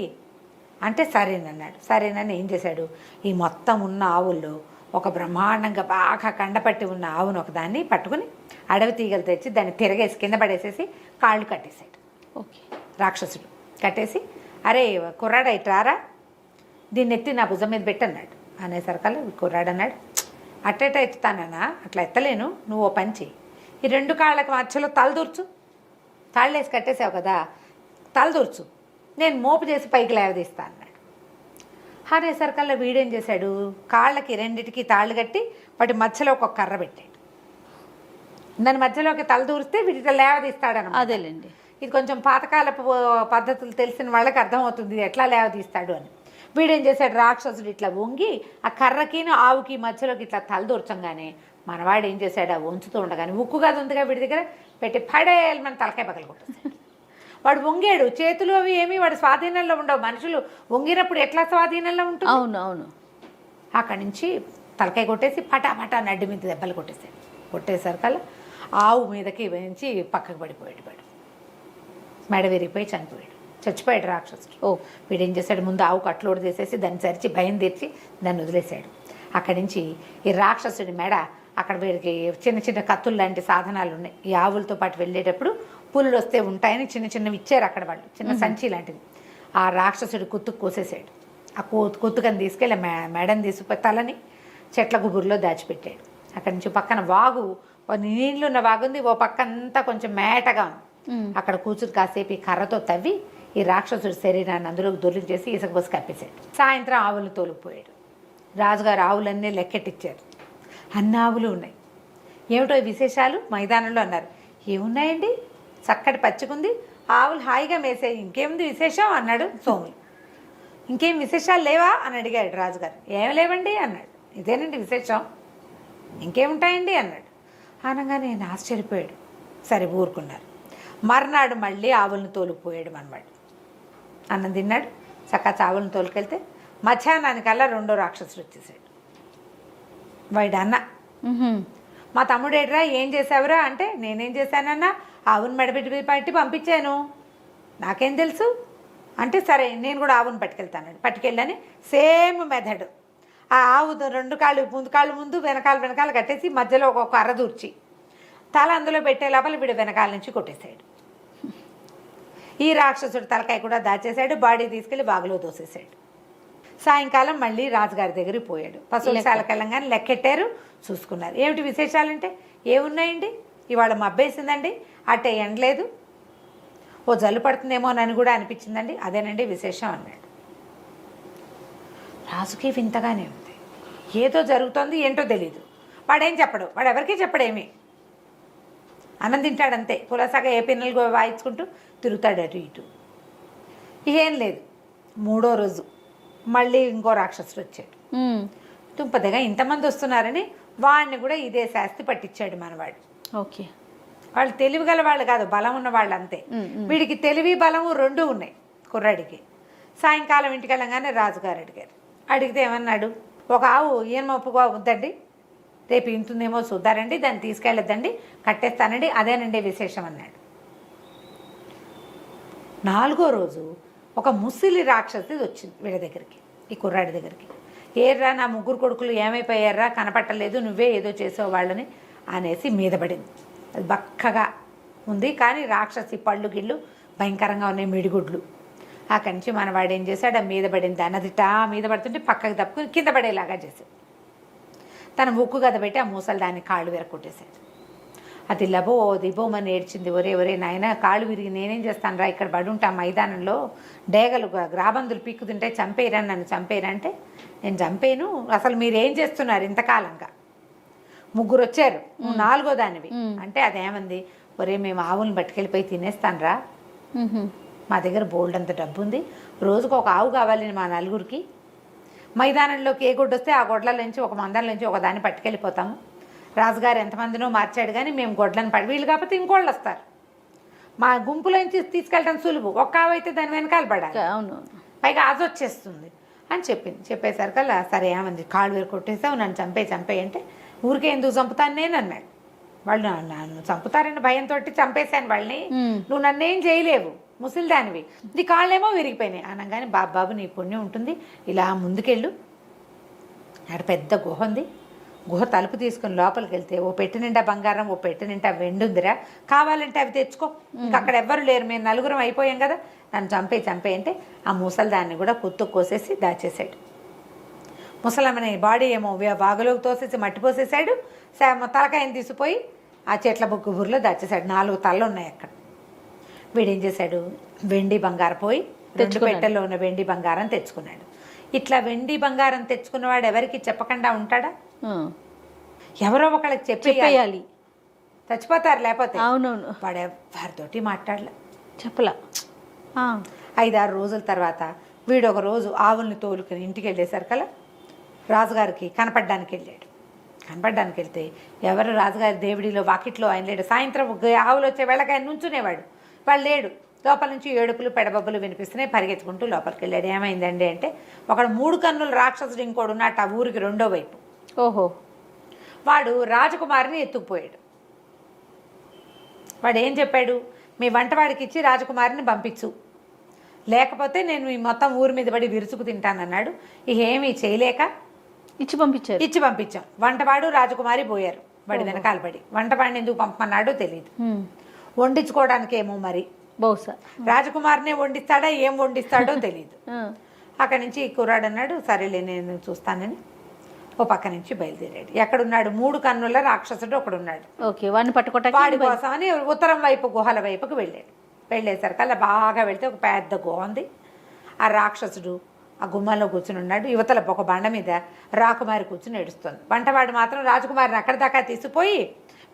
అంటే సరేనన్నాడు. సరేనని ఏం చేశాడు, ఈ మొత్తం ఉన్న ఆవుల్లో ఒక బ్రహ్మాండంగా బాగా కండపట్టి ఉన్న ఆవును ఒకదాన్ని పట్టుకుని అడవి తీగలు తెచ్చి దాన్ని తిరగేసి కింద పడేసేసి కాళ్ళు కట్టేశాడు. ఓకే, రాక్షసుడు కట్టేసి, అరే కుర్రాడు ఇట్రారా, దీన్ని ఎత్తి నా భుజం మీద పెట్టన్నాడు. అనేసరికల్లా కుర్రాడు అన్నాడు, అట్టేట ఎత్తుతానన్నా, అట్లా ఎత్తలేను, నువ్వు ఓ పంచి ఈ 2 కాళ్ళకి మధ్యలో తలదూర్చు, తాళ్ళేసి కట్టేసావు కదా, తలదూర్చు, నేను మోపు చేసి పైకి లేవదీస్తా అన్నాడు. అనేసరికల్లా వీడేం చేశాడు, కాళ్ళకి 2టికి తాళ్ళు కట్టి వాటి మధ్యలో ఒక కర్ర పెట్టాడు. దాని మధ్యలోకి తలదూరిస్తే వీటితో లేవదీస్తాడనమాట. అదేలేండి, ఇది కొంచెం పాతకాలపు పద్ధతులు తెలిసిన వాళ్ళకి అర్థమవుతుంది ఎట్లా లేవదీస్తాడు అని. వీడేం చేశాడు, రాక్షసుడు ఇట్లా వంగి ఆ కర్రకి ఆవుకి మధ్యలోకి ఇట్లా తలదూర్చంగానే మనవాడు ఏం చేశాడు, ఆ వంచుతూ ఉండగానే ఉక్కు కాదు ఉందిగా వీడి దగ్గర పెట్టి పడేయాలి, మన తలకాయ పగలు కొట్టేశాడు. వాడు వంగాడు, చేతులు అవి ఏమీ వాడు స్వాధీనంలో ఉండవు, మనుషులు వంగినప్పుడు ఎట్లా స్వాధీనంలో ఉంటుంది. అవును అవును. అక్కడి నుంచి తలకాయ కొట్టేసి పటాపటా నడ్డి మీద దెబ్బలు కొట్టేశాడు. కొట్టేసరికల్లా ఆవు మీదకి వేయించి పక్కకు పడిపోయాడు. వాడు మెడ విరిగిపోయి చచ్చిపోయాడు రాక్షసుడు. వీడేం చేశాడు, ముందు ఆవు కట్లోడు చేసేసి దాన్ని చరిచి భయం తీర్చి దాన్ని వదిలేశాడు. అక్కడి నుంచి ఈ రాక్షసుడి మెడ అక్కడ వీడికి చిన్న చిన్న కత్తులు లాంటి సాధనాలు ఉన్నాయి. ఈ ఆవులతో పాటు వెళ్ళేటప్పుడు పులులు వస్తే ఉంటాయని చిన్నవి ఇచ్చారు అక్కడ వాళ్ళు, చిన్న సంచి లాంటిది. ఆ రాక్షసుడి కుత్తుకు కోసేసాడు. ఆ కుత్తుకని తీసుకెళ్ళి మెడని తీసుకుపోయి తలని చెట్ల గుబురులో దాచిపెట్టాడు. అక్కడి నుంచి పక్కన వాగు, నీళ్ళున్న వాగుంది, ఓ పక్క అంతా కొంచెం మేటగా ఉంది. అక్కడ కూర్చుని కాసేపు ఈ కర్రతో తవ్వి ఈ రాక్షసుడి శరీరాన్ని అందులోకి దొరికించేసి ఇసుక పోసి కప్పేశాడు. సాయంత్రం ఆవులు తోలుకుపోయాడు. రాజుగారు ఆవులన్నీ లెక్కెట్టిచ్చారు. అన్ని ఆవులు ఉన్నాయి. ఏమిటో విశేషాలు మైదానంలో అన్నారు. ఏమున్నాయండి, చక్కటి పచ్చికుంది, ఆవులు హాయిగా మేసాయి, ఇంకేముంది విశేషం అన్నాడు సోములు. ఇంకేం విశేషాలు లేవా అని అడిగాడు రాజుగారు. ఏం లేవండి అన్నాడు. ఇదేనండి విశేషం, ఇంకేముంటాయండి అన్నాడు. అనగానే నేను ఆశ్చర్యపోయాడు. సరే ఊరుకున్నారు. మర్నాడు మళ్ళీ ఆవులను తోలుకుపోయాడు మనవాడు. అన్నం తిన్నాడు, చక్కగా ఆవులను తోలుకెళ్తే మధ్యాహ్నానికల్లా 2వ రాక్షసుడు వచ్చేసాడు. వాడు అన్న, మా తమ్ముడేట్రా, ఏం చేసావురా అంటే, నేనేం చేశానన్నా, ఆవును మెడపెట్టి పట్టి పంపించాను, నాకేం తెలుసు అంటే, సరే నేను కూడా ఆవును పట్టుకెళ్తాను. పట్టుకెళ్ళని సేమ్ మెథడ్, ఆ ఆవు 2 కాళ్ళు ముందు వెనకాల కట్టేసి మధ్యలో ఒక కర్ర దూర్చి తల అందులో పెట్టే లోపల వీడు వెనకాల నుంచి కొట్టేశాడు. ఈ రాక్షసుడు తలకాయ కూడా దాచేశాడు, బాడీ తీసుకెళ్ళి బాగులో దోసేశాడు. సాయంకాలం మళ్ళీ రాజుగారి దగ్గరికి పోయాడు. పశువులశాలకు వెళ్ళంగానే లెక్కెట్టారు, చూసుకున్నారు. ఏమిటి విశేషాలంటే, ఏమున్నాయండి, ఇవాళ మబ్బేసిందండి, అట్టే ఎండలేదు, ఓ జల్లు పడుతుందేమో అని కూడా అనిపించిందండి, అదేనండి విశేషం అన్నాడు. రాజుకి వింతగానే ఉంది, ఏదో జరుగుతోంది, ఏంటో తెలీదు. వాడేం చెప్పడు, వాడు ఎవరికీ చెప్పడేమీ, అన్నం తింటాడంతే, కులసాగా ఏ పిన్నలు వాయించుకుంటూ తిరుగుతాడు అటు ఇటు. ఏం లేదు. 3వ రోజు మళ్ళీ ఇంకో రాక్షసుడు వచ్చాడు. తుంపదగా ఇంతమంది వస్తున్నారని వాడిని కూడా ఇదే శాస్తి పట్టించాడు మనవాడు. ఓకే, వాళ్ళు తెలివి గల వాళ్ళు కాదు, బలం ఉన్న వాళ్ళు అంతే. వీడికి తెలివి బలము 2 ఉన్నాయి కుర్రాడికి. సాయంకాలం ఇంటికి వెళ్ళగానే రాజుగారు అడిగితే ఏమన్నాడు, ఒక ఆవు ఈయన మొప్పుగా వద్దండి, రేపు ఇంతుందేమో చూద్దారండి, దాన్ని తీసుకెళ్ళొద్దండి, కట్టేస్తానండి, అదేనండి విశేషం అన్నాడు. 4వ రోజు ఒక ముసిలి రాక్షసి వచ్చింది వీళ్ళ దగ్గరికి, ఈ కుర్రాడి దగ్గరికి. ఏర్రా నా ముగ్గురు కొడుకులు ఏమైపోయారా, కనపట్టలేదు, నువ్వే ఏదో చేసావు వాళ్ళని అనేసి మీద పడింది. అది బక్కగా ఉంది కానీ రాక్షసి పళ్ళు గిళ్ళు భయంకరంగా ఉన్నాయి, మిడిగుడ్లు. అక్కడి నుంచి మనవాడు ఏం చేశాడు, ఆ మీద పడింది దాన్ని అది మీద పడుతుంటే పక్కకి తప్పుకుని కింద పడేలాగా చేశాడు. తన ముక్కు గద పెట్టి ఆ మూసలు దాన్ని కాళ్ళు విరగొట్టేశాడు. అది లబో దిబోమని ఏడ్చింది. ఒరే నాయన కాళ్ళు విరిగి నేనేం చేస్తాను రా, ఇక్కడ పడి ఉంటా మైదానంలో డేగలు గ్రాబందులు పీక్కు తింటే చంపేయరా, నన్ను చంపేయరా అంటే నేను చంపేను, అసలు మీరేం చేస్తున్నారు ఇంతకాలంగా, ముగ్గురు వచ్చారు, నువ్వు నాలుగో దానివి అంటే అదేమంది, ఒరే మేము ఆవులను పట్టుకెళ్ళిపోయి తినేస్తాను రా, మా దగ్గర బోల్డ్ అంత డబ్బు ఉంది, రోజుకు ఒక ఆవు కావాలి మా నలుగురికి, మైదానంలోకి ఏ గొడ్డు వస్తే ఆ గొడ్ల నుంచి ఒక మందం నుంచి ఒక దాన్ని పట్టుకెళ్ళిపోతాము, రాజుగారు ఎంతమందినో మార్చాడు కానీ మేము గొడ్లను పడి, వీళ్ళు కాకపోతే ఇంకోళ్ళు వస్తారు, మా గుంపులోంచి తీసుకెళ్ళడం సులువు, ఒక్క ఆవు అయితే దాని వెనకాల పడాలి, అవును పైగా అది వచ్చేస్తుంది అని చెప్పింది. చెప్పేసరికల్లా సరే ఏమంది, కాళ్ళు వేరు కొట్టేసావు, నన్ను చంపేయి అంటే ఊరికే ఎందుకు చంపుతాను నేను అన్నాడు. వాళ్ళు నన్ను చంపుతారని భయంతో చంపేశాను వాళ్ళని, నువ్వు నన్నేం చేయలేవు, ముసలిదానివి, నీ కాళ్ళేమో విరిగిపోయినాయి అనగానే బాబు నీ పుణ్యం ఉంటుంది, ఇలా ముందుకెళ్ళు, అక్కడ పెద్ద గుహ ఉంది, గుహ తలుపు తీసుకుని లోపలికి వెళ్తే ఓ పెట్టె నిండా బంగారం, ఓ పెట్టె నిండా వెండి ఉందిరా, కావాలంటే అవి తెచ్చుకో, ఇంకా అక్కడ ఎవ్వరు లేరు, మేము నలుగురం అయిపోయాం కదా, నన్ను చంపే అంటే ఆ ముసలిదాన్ని కూడా కుత్తు కోసేసి దాచేసాడు. ముసలమ్మని బాడీ ఏమో వాగులోకి తోసేసి మట్టి పోసేసాడు, తలకాయని తీసిపోయి ఆ చెట్ల బుర్రలో దాచేశాడు. 4 తలలు ఉన్నాయి అక్కడ. వీడేం చేశాడు, వెండి బంగారం పోయి 2 పెట్టెల్లో ఉన్న వెండి బంగారం తెచ్చుకున్నాడు. ఇట్లా వెండి బంగారం తెచ్చుకున్నవాడు ఎవరికి చెప్పకుండా ఉంటాడా, ఎవరో ఒకళ్ళకి చెప్పేయాలి, చచ్చిపోతారు లేకపోతే. అవునవును, వాడు వారితోటి మాట్లాడలే, చెప్పలా. 5-6 రోజుల తర్వాత వీడు ఒక రోజు ఆవుల్ని తోలుకుని ఇంటికి వెళ్ళేసరికల్లా రాజుగారికి కనపడడానికి వెళ్ళాడు. కనపడడానికి వెళ్తే ఎవరు రాజుగారి దేవుడిలో వాకిట్లో ఆయన లేడు. సాయంత్రం ఆవులు వచ్చే వేళకి ఆయన నుంచునేవాడు, వాళ్ళు లేడు. లోపల నుంచి ఏడుపులు పెడబబ్బులు వినిపిస్తున్నాయి, పరిగెత్తుకుంటూ లోపలికి వెళ్ళాడు. ఏమైందండి అంటే ఒకడు 3 కన్నుల రాక్షసుడు ఇంకోడు ఉన్నట్టు ఆ ఊరికి రెండో వైపు. ఓహో, వాడు రాజకుమారిని ఎత్తుకుపోయాడు. వాడు ఏం చెప్పాడు, మీ వంటవాడికి ఇచ్చి రాజకుమారిని పంపించు, లేకపోతే నేను ఈ మొత్తం ఊరి మీద పడి విరుచుకు తింటానన్నాడు. ఇక ఏమీ చేయలేక ఇచ్చి పంపించాం. వంటవాడు రాజకుమారి పోయారు వాడి వెనకాల పడి. వంటవాడిని ఎందుకు పంపమన్నాడో తెలియదు, వండించుకోవడానికి ఏమో మరి బహుశా రాజకుమారినే వండిస్తాడా ఏం వండిస్తాడో తెలియదు. అక్కడి నుంచి కుర్రాడు అన్నాడు సరేలే నేను చూస్తానని ఓ పక్క నుంచి బయలుదేరాడు. ఎక్కడున్నాడు, 3 కన్నుల రాక్షసుడు ఒకడున్నాడు. వాడి కోసమని ఉత్తరం వైపు గుహల వైపుకి వెళ్ళాడు. వెళ్ళేసరికల్లా బాగా వెళ్తే ఒక పెద్ద గుహ ఉంది. ఆ రాక్షసుడు ఆ గుమ్మంలో కూర్చుని ఉన్నాడు. యువతల ఒక బండ మీద రాకుమారి కూర్చుని ఏడుస్తుంది. వంటవాడు మాత్రం రాజకుమారిని అక్కడి దాకా తీసిపోయి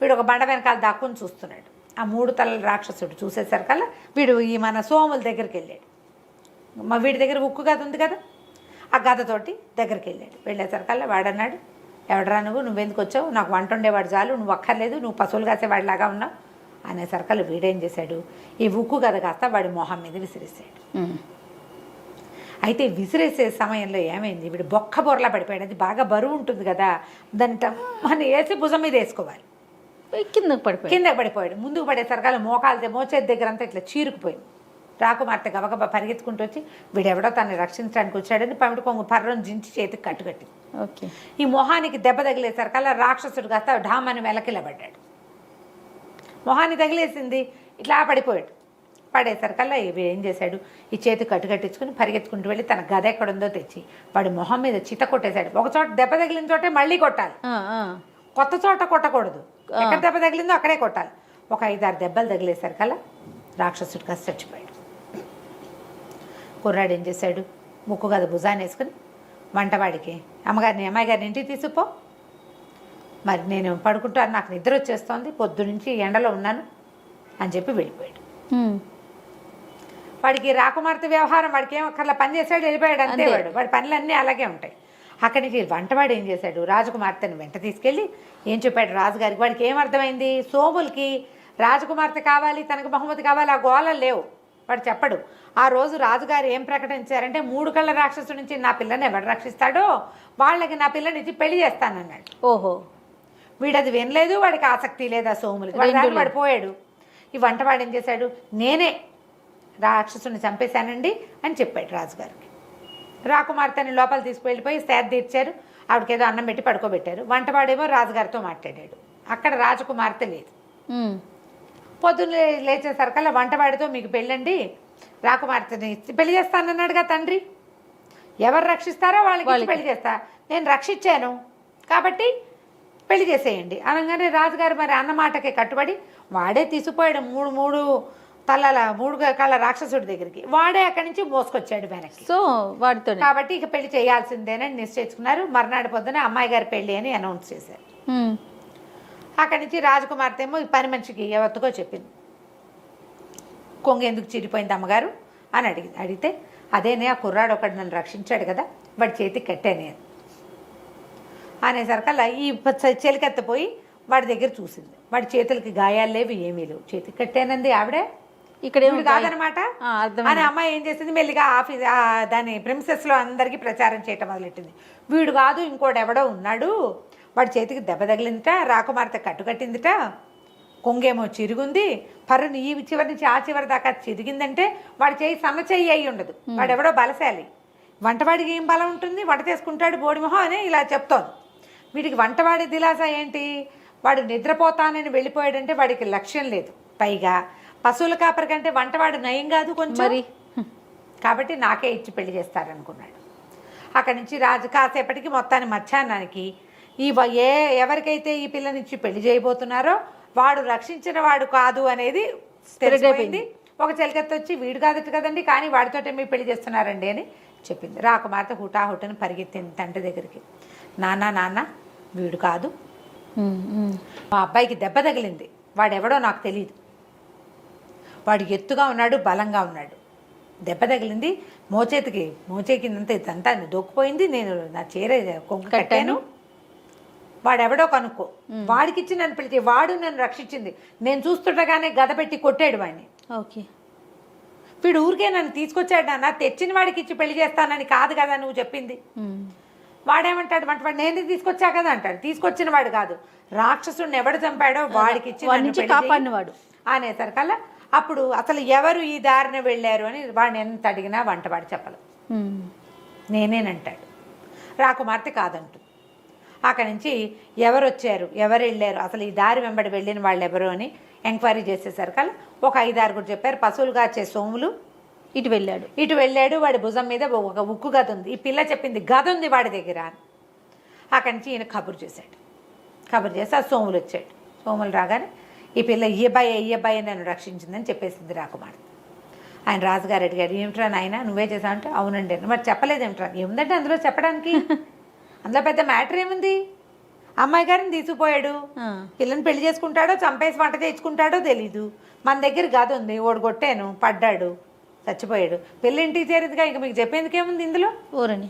వీడు ఒక బండ వెనకాల దాక్కుని చూస్తున్నాడు. ఆ 3 తలల రాక్షసుడు చూసేసరికల్లా వీడు ఈ మన సోముల దగ్గరికి వెళ్ళాడు. వీడి దగ్గర ఉక్కు గద ఉంది కదా, ఆ గదతోటి దగ్గరికి వెళ్ళాడు. వెళ్ళేసరికల్లా వాడన్నాడు, ఎవడరా నువ్వెందుకు వచ్చావు, నాకు వంట ఉండేవాడు చాలు, నువ్వు అక్కర్లేదు, నువ్వు పశువులు కాసేవాడిలాగా ఉన్నావు అనేసరికల్లా వీడేం చేశాడు, ఈ ఉక్కు గద కాస్త వాడి మొహం మీద విసిరేసాడు. అయితే విసిరేసే సమయంలో ఏమైంది, వీడు బొక్క బొరలా పడిపోయాడు. అది బాగా బరువు ఉంటుంది కదా, దాన్ని టమ్మని వేసి భుజం మీద వేసుకోవాలి. కిందకి పడిపోయాడు. ముందుకు పడేసరికల్లా మోచేతి దగ్గర అంతా ఇట్లా చీరుకుపోయింది. రాకుమార్తె గబగబా పరిగెత్తుకుంటూ వచ్చి వీడెవడో తనని రక్షించడానికి వచ్చాడని పమిడి కొంగు పర్రం జించి చేతికి కట్టుకట్టింది. ఈ మొహానికి దెబ్బ తగిలేసరికల్లా రాక్షసుడు కాస్త ఢామని వెలకిలబడ్డాడు. మొహాన్ని తగిలేసింది, ఇట్లా పడిపోయాడు. పడేసరికల్లా ఇవి ఏం చేశాడు, ఈ చేతి కట్టుకట్టించుకుని పరిగెత్తుకుంటూ వెళ్ళి తన గద ఎక్కడుందో తెచ్చి వాడి మొహం మీద చిత కొట్టేశాడు. ఒక చోట దెబ్బ తగిలిన చోటే మళ్ళీ కొట్టాలి, కొత్త చోట కొట్టకూడదు. ఎక్కడ దెబ్బ తగిలిందో అక్కడే కొట్టాలి. ఒక 5-6 దెబ్బలు తగిలేసరికల్లా రాక్షసుడు కాస్త చచ్చిపోయాడు. కుర్రాడు ఏం చేశాడు, ముక్కు గద భుజాన్ని వేసుకుని వంటవాడికి అమ్మాయి గారిని ఇంటికి తీసుకుపో, మరి నేను పడుకుంటాను, నాకు నిద్ర వచ్చేస్తోంది, పొద్దునుంచి ఎండలో ఉన్నాను అని చెప్పి వెళ్ళిపోయాడు. వాడికి రాకుమార్తె వ్యవహారం వాడికి ఏం అక్కర్లా, పని చేశాడు వెళ్ళిపోయాడు అంతే. వాడి పనులన్నీ అలాగే ఉంటాయి. అక్కడి నుంచి వంటవాడు ఏం చేశాడు, రాజకుమార్తెను వెంట తీసుకెళ్ళి ఏం చెప్పాడు రాజుగారికి. వాడికి ఏమర్థమైంది, సోములకి రాజకుమార్తె కావాలి, తనకు బహుమతి కావాలి, ఆ గోళలు లేవు. వాడు చెప్పడు. ఆ రోజు రాజుగారు ఏం ప్రకటించారంటే 3 కళ్ళ రాక్షసు నుంచి నా పిల్లని ఎవడు రక్షిస్తాడో వాళ్ళకి నా పిల్లని ఇచ్చి పెళ్లి చేస్తానన్నాడు. ఓహో, వీడది వినలేదు, వాడికి ఆసక్తి లేదు ఆ సోములకి. వాడు పడిపోయాడు. ఈ వంటవాడు ఏం చేశాడు, నేనే రాక్షసుని చంపేశానండి అని చెప్పాడు రాజుగారికి. రాకుమార్తెని లోపల తీసుకువెళ్ళిపోయి సేద తీర్చారు. ఆవిడకేదో అన్నం పెట్టి పడుకోబెట్టారు. వంటవాడేమో రాజుగారితో మాట్లాడాడు. అక్కడ రాజకుమార్తె లేదు. పొద్దున్న లేచేసరికల్లా వంటవాడితో మీకు పెళ్ళండి, రాకుమార్తెని పెళ్లి చేస్తానన్నాడుగా తండ్రి, ఎవరు రక్షిస్తారో వాళ్ళకి పెళ్లి చేస్తా, నేను రక్షించాను కాబట్టి పెళ్లి చేసేయండి అనగానే రాజుగారు మరి అన్నమాటకి కట్టుబడి వాడే తీసుకుపోయాడు మూడు కళ్ళ రాక్షసుడి దగ్గరికి. వాడే అక్కడి నుంచి మోసుకొచ్చాడు వెనక్కి. సో వాడితో కాబట్టి ఇక పెళ్లి చేయాల్సిందేనని నిశ్చయించుకున్నారు. మర్నాడు పొద్దున అమ్మాయి గారి పెళ్లి అని అనౌన్స్ చేశారు. అక్కడి నుంచి రాజకుమార్తె ఏమో పని మనిషికి ఎవరికో చెప్పింది, కొంగ ఎందుకు చిరిపోయింది అమ్మగారు అని అడిగితే అదేనే ఆ కుర్రాడు ఒకటి నన్ను రక్షించాడు కదా, వాడి చేతికి కట్టానే అనేసరికల్లా ఈ చెలికెత్తపోయి వాడి దగ్గర చూసింది. వాడి చేతులకి గాయాలు లేవు, ఏమీ లేవు, చేతికి కట్టానంది ఆవిడే, ఇక్కడ ఏమి కాదనమాట అని అమ్మాయి ఏం చేసింది, మెల్లిగా ఆఫీస్ దాని ప్రిన్సెస్లో అందరికీ ప్రచారం చేయటం మొదలెట్టింది. వీడు కాదు ఇంకోటి ఎవడో ఉన్నాడు, వాడి చేతికి దెబ్బ తగిలిందిట, రాకుమార్తె కట్టుకట్టిందిట, కొంగేమో చిరుగుంది, పర్రుని ఈ చివరి నుంచి ఆ చివరి దాకా చిరిగిందంటే వాడి చేయి సన్న చెయ్యి అయ్యి ఉండదు, వాడెవడో బలశాలి, వంటవాడికి ఏం బలం ఉంటుంది, వంట చేసుకుంటాడు బోడిమొహం అని ఇలా చెప్తోంది. వీడికి వంటవాడి దిలాస ఏంటి, వాడు నిద్రపోతానని వెళ్ళిపోయాడంటే వాడికి లక్ష్యం లేదు, పైగా పశువుల కాపరి కంటే వంటవాడు నయం కాదు కొంచెం మరి, కాబట్టి నాకే ఇచ్చి పెళ్లి చేస్తారనుకున్నాడు. అక్కడి నుంచి రాజు కాసేపటికి మొత్తాన్ని మధ్యాహ్నానికి ఎవరికైతే ఈ పిల్లనిచ్చి పెళ్లి చేయబోతున్నారో వాడు రక్షించిన వాడు కాదు అనేది తెలిసిపోయింది. ఒక చెలికత్తి వచ్చి వీడు కాదట కదండి, కానీ వాడితోటే మీ పెళ్లి చేస్తున్నారండి అని చెప్పింది. రాకుమార్తె హుటాహుటని పరిగెత్తింది తండ్రి దగ్గరికి. నాన్న వీడు కాదు, మా అబ్బాయికి దెబ్బ తగిలింది, వాడెవడో నాకు తెలియదు, వాడు ఎత్తుగా ఉన్నాడు, బలంగా ఉన్నాడు, దెబ్బ తగిలింది, మోచేకిందంతా ఇదంతా దొక్కిపోయింది, నేను నా చీర కొంగ కట్టాను, వాడెవడో కనుక్కో, వాడికిచ్చి నన్ను పిలిచి వాడు నన్ను రక్షించింది, నేను చూస్తుండగానే గద పెట్టి కొట్టాడు వాడిని. ఓకే, వీడు ఊరికే నన్ను తీసుకొచ్చాడు నాన్న, తెచ్చిన వాడికి ఇచ్చి పెళ్లి చేస్తానని కాదు కదా నువ్వు చెప్పింది. వాడేమంటాడు, వాడు నేనే తీసుకొచ్చా కదా అంటాడు, తీసుకొచ్చిన వాడు కాదు, రాక్షసుడిని ఎవడు చంపాడో వాడికి ఇచ్చి కాపాడినవాడు అనేసరికల్లా అప్పుడు అసలు ఎవరు ఈ దారిన వెళ్ళారు అని వాడిని ఎంత అడిగినా వంటవాడు చెప్పలేదు, నేనేనంటాడు. రాకుమార్తె కాదంటూ అక్కడి నుంచి ఎవరు వచ్చారు ఎవరు వెళ్ళారు అసలు ఈ దారి వెంబడి వెళ్ళిన వాళ్ళు ఎవరు అని ఎంక్వైరీ చేసేసరికల్లా ఒక 5-6 చెప్పారు. పశువులు కాచే సోములు ఇటు వెళ్ళాడు, వాడి భుజం మీద ఒక ఉక్కు గద ఉంది, ఈ పిల్ల చెప్పింది గద ఉంది వాడి దగ్గర అని. అక్కడి నుంచి ఈయన కబురు చేసి ఆ సోములు వచ్చాడు. సోములు రాగానే ఈ పిల్ల ఈ అబ్బాయి నన్ను రక్షించిందని చెప్పేసింది రాకుమార్తె. ఆయన రాజుగారు అడిగాడు, ఏమిట్రా నాయన నువ్వే చేసావు అంటే అవునండి అని. మరి చెప్పలేదేమిట్రా, ఏముందంటే అందులో చెప్పడానికి, అందులో పెద్ద మ్యాటర్ ఏముంది, అమ్మాయి గారిని తీసుకుపోయాడు, పిల్లని పెళ్లి చేసుకుంటాడో చంపేసి వంట చేసుకుంటాడో తెలీదు, మన దగ్గర గద ఉంది, ఓడి కొట్టాను పడ్డాడు చచ్చిపోయాడు, పెళ్ళి ఇంటికి చేరేదిగా, ఇంకా మీకు చెప్పేందుకేముంది ఇందులో ఊరని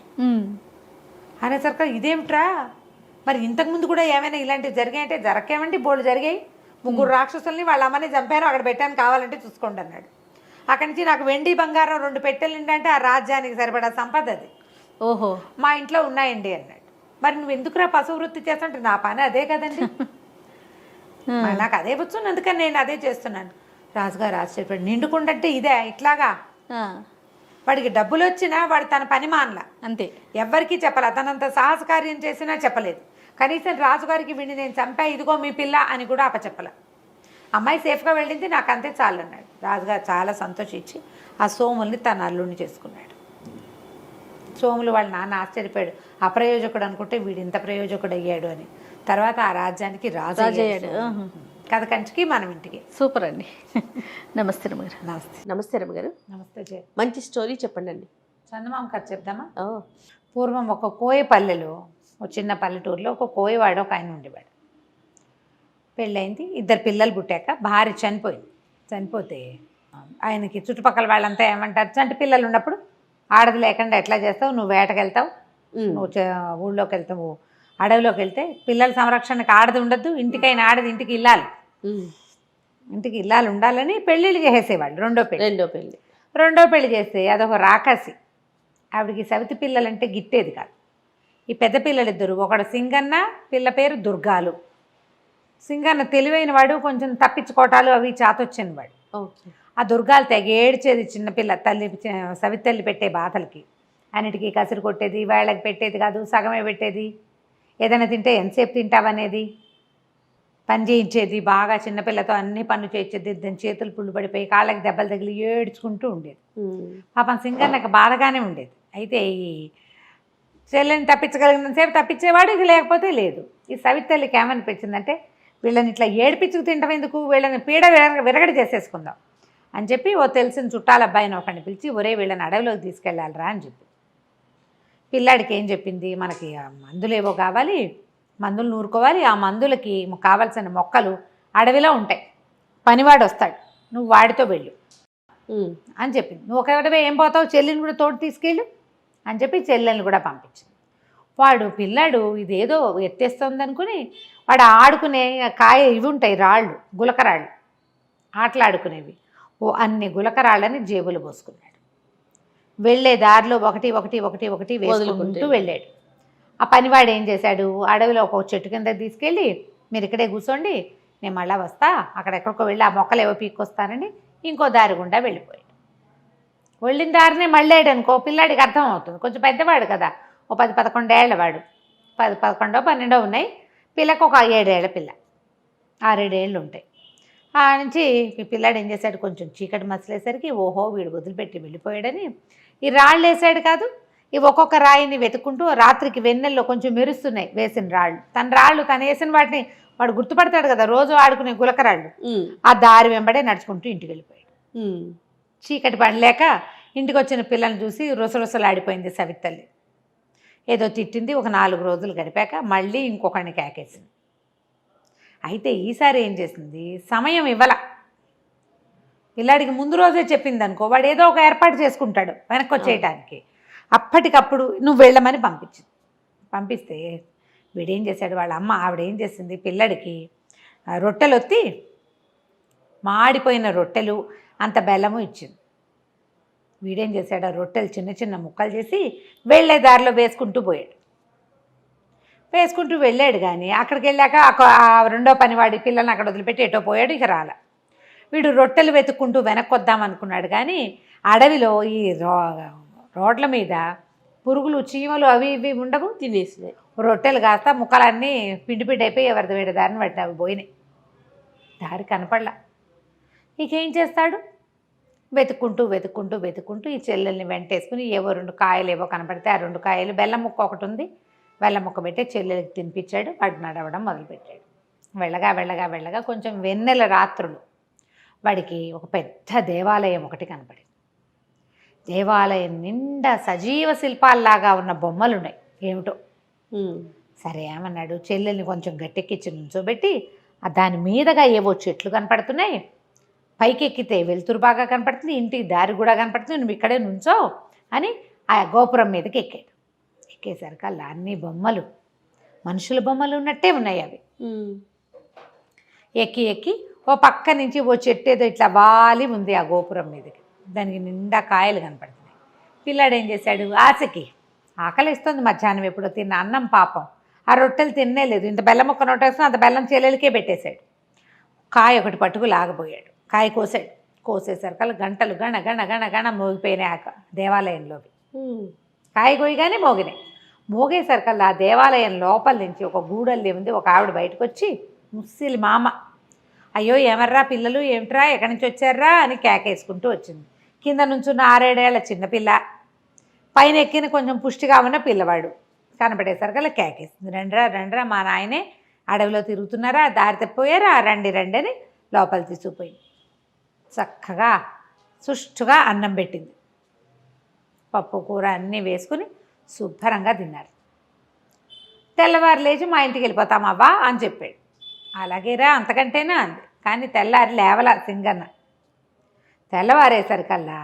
అనేసరికి ఇదేమిట్రా, మరి ఇంతకుముందు కూడా ఏమైనా ఇలాంటివి జరిగాయంటే జరగకేమండి, బోళ్ళు జరిగాయి, 3 రాక్షసుల్ని వాళ్ళ అమ్మని చంపారు, అక్కడ పెట్టాను కావాలంటే చూసుకోండి అన్నాడు. అక్కడి నుంచి నాకు వెండి బంగారం 2 పెట్టెలు అంటే ఆ రాజ్యానికి సరిపడా సంపద అది, ఓహో మా ఇంట్లో ఉన్నాయండి అన్నాడు. మరి నువ్వు ఎందుకురా పశు వృత్తి చేస్తుంటే, నా పని అదే కదండి, నాకు అదే వచ్చు, అందుకని నేను అదే చేస్తున్నాను. రాజుగారు ఆశ్చర్యపడి, నిండుకుండంటే ఇదే ఇట్లాగా, వాడికి డబ్బులు వచ్చినా వాడు తన పని మానలా అంతే, ఎవ్వరికీ చెప్పలే, తనంత సాహస కార్యం చేసినా చెప్పలేదు, కనీసం రాజుగారికి వీడిని నేను చంపా ఇదిగో మీ పిల్ల అని కూడా అప్పచెప్పలే. అమ్మాయి సేఫ్గా వెళ్ళింది, నాకు అంతే చాలు అన్నాడు. రాజుగారు చాలా సంతోషించి ఆ సోముల్ని తన అల్లుడిని చేసుకున్నాడు. సోములు వాళ్ళ నాన్న ఆశ్చర్యపోయాడు, అప్రయోజకుడు అనుకుంటే వీడు ఇంత ప్రయోజకుడు అయ్యాడు అని. తర్వాత ఆ రాజ్యానికి రాజు అయ్యాడు. కథ కంచికి మనం ఇంటికి. సూపర్ అండి. నమస్తే రమ్మగారు. నమస్తే రమ్మగారు. నమస్తే. మంచి స్టోరీ చెప్పండి అండి. చందమామ కథ చెప్దామా? పూర్వం ఒక కోయపల్లెలో, ఒక చిన్న పల్లెటూరులో ఒక కోయవాడు ఒక ఆయన ఉండేవాడు. పెళ్ళయింది, 2 పిల్లలు పుట్టాక భార్య చనిపోతే ఆయనకి చుట్టుపక్కల వాళ్ళంతా ఏమంటారు, చంటి పిల్లలు ఉన్నప్పుడు ఆడది లేకుండా ఎట్లా చేస్తావు, నువ్వు వేటకు వెళ్తావు, నువ్వు ఊళ్ళోకి వెళ్తావు, అడవిలోకి వెళ్తే పిల్లల సంరక్షణకు ఆడది ఉండద్దు, ఇంటికైనా ఆడది ఇంటికి ఇల్లాలు ఉండాలని పెళ్ళిళ్ళు చేసేవాళ్ళు. రెండో పెళ్లి చేస్తే అదొక రాకాసి, ఆవిడికి సవితి పిల్లలంటే గిట్టేది కాదు. ఈ పెద్ద పిల్లలు 2, ఒకడు సింగన్న, పిల్ల పేరు దుర్గాలు. సింగన్న తెలివైన వాడు, కొంచెం తప్పించుకోవటాలు అవి చాతొచ్చిన వాడు. ఆ దుర్గాలు తెగ ఏడ్చేది చిన్నపిల్ల తల్లి సవితల్లి పెట్టే బాధలకి. అన్నిటికీ కసిరి కొట్టేది, వేళ్ళకి పెట్టేది కాదు, సగమే పెట్టేది. ఏదైనా తింటే ఎంతసేపు తింటావనేది, పని చేయించేది బాగా. చిన్నపిల్లతో అన్ని పనులు చేయించేది. దాని చేతులు పుళ్ళు పడిపోయి కాళ్ళకి దెబ్బలు తగిలి ఏడ్చుకుంటూ ఉండేది. పాపం సింగన్నకు బాధగానే ఉండేది. అయితే ఈ చెల్లెని తప్పించగలిగినంతసేపు తప్పించేవాడు, ఇది లేకపోతే లేదు. ఈ సవితల్లికి ఏమనిపించిందంటే, వీళ్ళని ఇట్లా ఏడిపించుకు తింటాం ఎందుకు, వీళ్ళని పీడ విరగడి చేసేసుకుందాం అని చెప్పి ఓ తెలిసిన చుట్టాల అబ్బాయిని ఒకరిని పిలిచి, ఒరే వీళ్ళని అడవిలోకి తీసుకెళ్ళాలిరా అని చెప్పి. పిల్లాడికి ఏం చెప్పింది, మనకి మందులు ఏవో కావాలి, మందులు నూరుకోవాలి, ఆ మందులకి కావాల్సిన మొక్కలు అడవిలో ఉంటాయి, పనివాడు వస్తాడు, నువ్వు వాడితో వెళ్ళు అని చెప్పింది. నువ్వు ఒకటే ఏం పోతావు, చెల్లిని కూడా తోడు తీసుకెళ్ళు అని చెప్పి చెల్లెల్ని కూడా పంపించింది. వాడు పిల్లాడు ఇదేదో ఎత్తేస్తుంది అనుకుని వాడు ఆడుకునే కాయ ఇవి ఉంటాయి రాళ్ళు, గులకరాళ్ళు, ఆటలాడుకునేవి. ఓ అన్ని గులకరాళ్ళని జేబులు పోసుకున్నాడు. వెళ్ళే దారిలో ఒకటి ఒకటి ఒకటి ఒకటి వేసుకుంటూ వెళ్ళాడు. ఆ పనివాడు ఏం చేశాడు, అడవిలో ఒక చెట్టు కింద తీసుకెళ్ళి, మీరు ఇక్కడే కూర్చోండి, నేను మళ్ళీ వస్తా, అక్కడెక్కడికో వెళ్ళి ఆ మొక్కలు ఏవో పీక్కొస్తానని ఇంకో దారి గుండా వెళ్ళిపోయాడు. వెళ్ళిన దారినే మళ్ళాడు అనుకో, పిల్లాడికి అర్థం అవుతుంది, కొంచెం పెద్దవాడు కదా, ఓ 10-11 ఏళ్ళ వాడు, 10-11-12 ఉన్నాయి. పిల్లకు ఒక 7 ఏళ్ల పిల్ల, 6-7 ఏళ్ళు ఉంటాయి. ఆ నుంచి ఈ పిల్లాడు ఏం చేశాడు, కొంచెం చీకటి మసలేసరికి ఓహో వీడు వదిలిపెట్టి వెళ్ళిపోయాడని ఈ రాళ్ళు వేసాడు కాదు, ఇవి ఒక్కొక్క రాయిని వెతుక్కుంటూ రాత్రికి వెన్నెల్లో కొంచెం మెరుస్తున్నాయి వేసిన రాళ్ళు. తను వేసిన వాటిని వాడు గుర్తుపడతాడు కదా, రోజు ఆడుకునే గులకరాళ్ళు. ఆ దారి వెంబడే నడుచుకుంటూ ఇంటికి వెళ్ళిపోయాడు. చీకటి పడలేక ఇంటికి వచ్చిన పిల్లల్ని చూసి రుసరుసలాడిపోయింది సవితల్లి. ఏదో తిట్టింది. ఒక 4 రోజులు గడిపాక మళ్ళీ ఇంకొకరిని కేకేసింది. అయితే ఈసారి ఏం చేసింది, సమయం ఇవ్వాల. పిల్లాడికి ముందు రోజే చెప్పింది అనుకో, వాడు ఏదో ఒక ఏర్పాటు చేసుకుంటాడు వెనక్కి వచ్చేయటానికి. అప్పటికప్పుడు నువ్వు వెళ్ళమని పంపించింది. పంపిస్తే వీడేం చేశాడు, వాళ్ళ అమ్మ ఆవిడేం చేసింది, పిల్లడికి రొట్టెలు ఒత్తి, మాడిపోయిన రొట్టెలు అంత బెల్లము ఇచ్చింది. వీడేం చేశాడు, ఆ రొట్టెలు చిన్న చిన్న ముక్కలు చేసి వెళ్ళే దారిలో వేసుకుంటూ పోయాడు. వేసుకుంటూ వెళ్ళాడు కానీ అక్కడికి వెళ్ళాక ఆ రెండో పనివాడి పిల్లల్ని అక్కడ వదిలిపెట్టి ఎటో పోయాడు. ఇక రాల. వీడు రొట్టెలు వెతుక్కుంటూ వెనక్కి వద్దాం అనుకున్నాడు కానీ అడవిలో ఈ రోడ్ల మీద పురుగులు, చీమలు అవి ఇవి ఉండవు, తినేసినాయి. రొట్టెలు కాస్త ముక్కలన్నీ పిండి పిండి అయిపోయి ఎవరిది వేడి దారిని పట్టి అవి పోయినాయి. దారి కనపడలా. ఇకేం చేస్తాడు, వెతుక్కుంటూ వెతుక్కుంటూ వెతుక్కుంటూ ఈ చెల్లెల్ని వెంటేసుకుని ఏవో 2 కాయలు ఏవో కనపడితే ఆ 2 కాయలు, బెల్లం ముక్క ఒకటి ఉంది, బెల్లం ముక్క పెట్టి చెల్లెలకి తినిపించాడు. వాడు నడవడం మొదలుపెట్టాడు. వెళ్ళగా వెళ్ళగా వెళ్ళగా కొంచెం వెన్నెల రాత్రులు వాడికి ఒక పెద్ద దేవాలయం ఒకటి కనపడింది. దేవాలయం నిండా సజీవ శిల్పాల్లాగా ఉన్న బొమ్మలు ఉన్నాయి. ఏమిటో సరే ఏమన్నాడు, చెల్లెల్ని కొంచెం గట్టెక్కించి నుంచోబెట్టి దాని మీదగా ఏవో చెట్లు కనపడుతున్నాయి, పైకి ఎక్కితే వెలుతురు బాగా కనపడుతుంది, ఇంటికి దారి కూడా కనపడుతుంది, నువ్వు ఇక్కడే నుంచో అని ఆ గోపురం మీదకి ఎక్కాడు. ఎక్కేసరికల్లా అన్ని బొమ్మలు, మనుషుల బొమ్మలు ఉన్నట్టే ఉన్నాయి అవి. ఎక్కి ఎక్కి ఓ పక్క నుంచి ఓ చెట్టు ఏదో ఇట్లా వాలి ఉంది ఆ గోపురం మీదకి. దానికి నిండా కాయలు కనపడుతున్నాయి. పిల్లాడు ఏం చేశాడు, ఆశకి ఆకలిస్తుంది, మధ్యాహ్నం ఎప్పుడో తిన్న అన్నం పాపం, ఆ రొట్టెలు తినలేదు. ఇంత బెల్లం ముక్క నోటేసుకుని అంత బెల్లం చెల్లెలకే పెట్టేశాడు. కాయ ఒకటి పట్టుకు లాగబోయాడు. కాయ కోసాడు. కోసేసరికల్లా గంటలు గణ గణ గణ గణ మోగిపోయినాయి ఆ దేవాలయంలోవి. కాయ కోయగానే మోగినాయి. మోగేసరికల్లా ఆ దేవాలయం లోపల నుంచి ఒక గూడల్లి ఉంది. ఒక ఆవిడ బయటకు వచ్చి, ముస్సిలి మామ, అయ్యో ఏమర్రా పిల్లలు, ఏమిట్రా, ఎక్కడి నుంచి వచ్చారా అని కేకేసుకుంటూ వచ్చింది. కింద నుంచున్న 6-7 ఏళ్ల చిన్నపిల్ల, పైన ఎక్కిన కొంచెం పుష్టిగా ఉన్న పిల్లవాడు కనపడేసరికల్లా కేకేస్తుంది, రండిరా రండిరా, మా నాయనే అడవిలో తిరుగుతున్నారా, దారి తప్పిపోయారా, రండి రండి అని లోపల తీసుకుపోయింది. చక్కగా సుష్టుగా అన్నం పెట్టింది. పప్పు కూర అన్నీ వేసుకుని శుభ్రంగా తిన్నారు. తెల్లవారు లేచి మా ఇంటికి వెళ్ళిపోతామవ్వా అని చెప్పాడు. అలాగేరా, అంతకంటేనా అంది. కానీ తెల్లారి లేవలా సింగన్న. తెల్లవారేసరికల్లా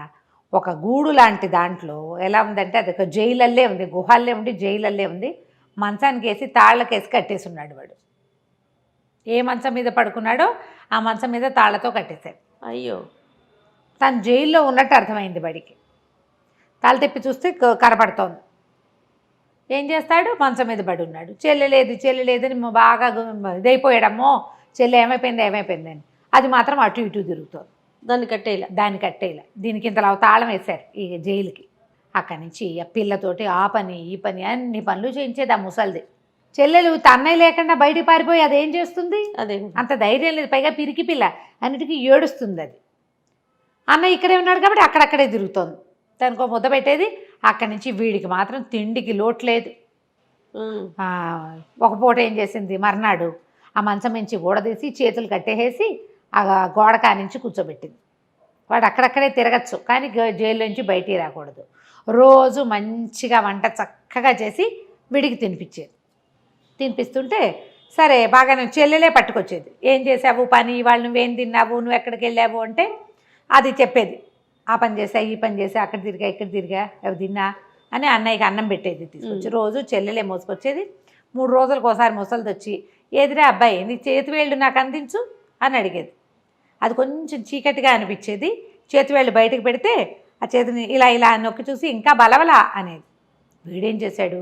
ఒక గూడు లాంటి దాంట్లో ఎలా ఉందంటే, అది ఒక జైలల్లే ఉంది, గుహల్లే ఉండి జైలల్లే ఉంది. మంచానికి వేసి తాళ్ళకేసి కట్టేసి ఉన్నాడు వాడు. ఏ మంచం మీద పడుకున్నాడో ఆ మంచం మీద తాళ్లతో కట్టేశాడు. అయ్యో, తను జైల్లో ఉన్నట్టు అర్థమైంది వాడికి. తాళ్ళు తెప్పి చూస్తే కనపడుతోంది. ఏం చేస్తాడు, మంచం మీద పడి ఉన్నాడు. చెల్లి లేదని బాగా ఇదైపోయాడమ్మో, చెల్లి ఏమైపోయింది అని. అది మాత్రం అటు ఇటు తిరుగుతోంది. దాన్ని కట్టేలా దీనికి ఇంతలో తాళం వేశారు ఈ జైలుకి. అక్కడి నుంచి ఆ పిల్లతోటి ఆ పని ఈ పని అన్ని పనులు చేయించేది ఆ ముసలిది. చెల్లెలు అన్నయ్య లేకుండా బయటికి పారిపోయి అదేం చేస్తుంది? అదే అంత ధైర్యం లేదు, పైగా పిరికి పిల్ల, అన్నిటికీ ఏడుస్తుంది అది. అన్నయ్య ఇక్కడే ఉన్నాడు కాబట్టి అక్కడక్కడే తిరుగుతోంది. దానికో ముద్ద పెట్టేది. అక్కడి నుంచి వీడికి మాత్రం తిండికి లోటు లేదు. ఒక పూట ఏం చేసింది, మర్నాడు ఆ మంచం నుంచి గోడ తీసి చేతులు కట్టేసి ఆ గోడ కానించి కూర్చోబెట్టింది. వాడు అక్కడక్కడే తిరగచ్చు కానీ జైలు నుంచి బయటికి రాకూడదు. రోజు మంచిగా వంట చక్కగా చేసి వీడికి తినిపిస్తుంటే సరే బాగా చెల్లెలే పట్టుకొచ్చేది. ఏం చేసావు పని, ఇవాళ నువ్వేం తిన్నావు, నువ్వు ఎక్కడికి వెళ్ళావు అంటే అది చెప్పేది. ఆ పని చేసా, ఈ పని చేసా, అక్కడ తిరిగా, ఇక్కడ తిరిగా, అవి తిన్నా అని అన్నయ్యకి అన్నం పెట్టేది తీసుకొచ్చి. రోజు చెల్లెలే మోసుకొచ్చేది. 3 రోజులకు ఒకసారి ముసలిది వచ్చి, ఏదిరా అబ్బాయి నీ చేతి వేళ్ళు నాకు అందించు అని అడిగేది. అది కొంచెం చీకటిగా అనిపించేది. చేతి వేళ్ళు బయటకు పెడితే ఆ చేతిని ఇలా ఇలా నొక్కి చూసి ఇంకా బలవలా అనేది. వీడేం చేశాడు,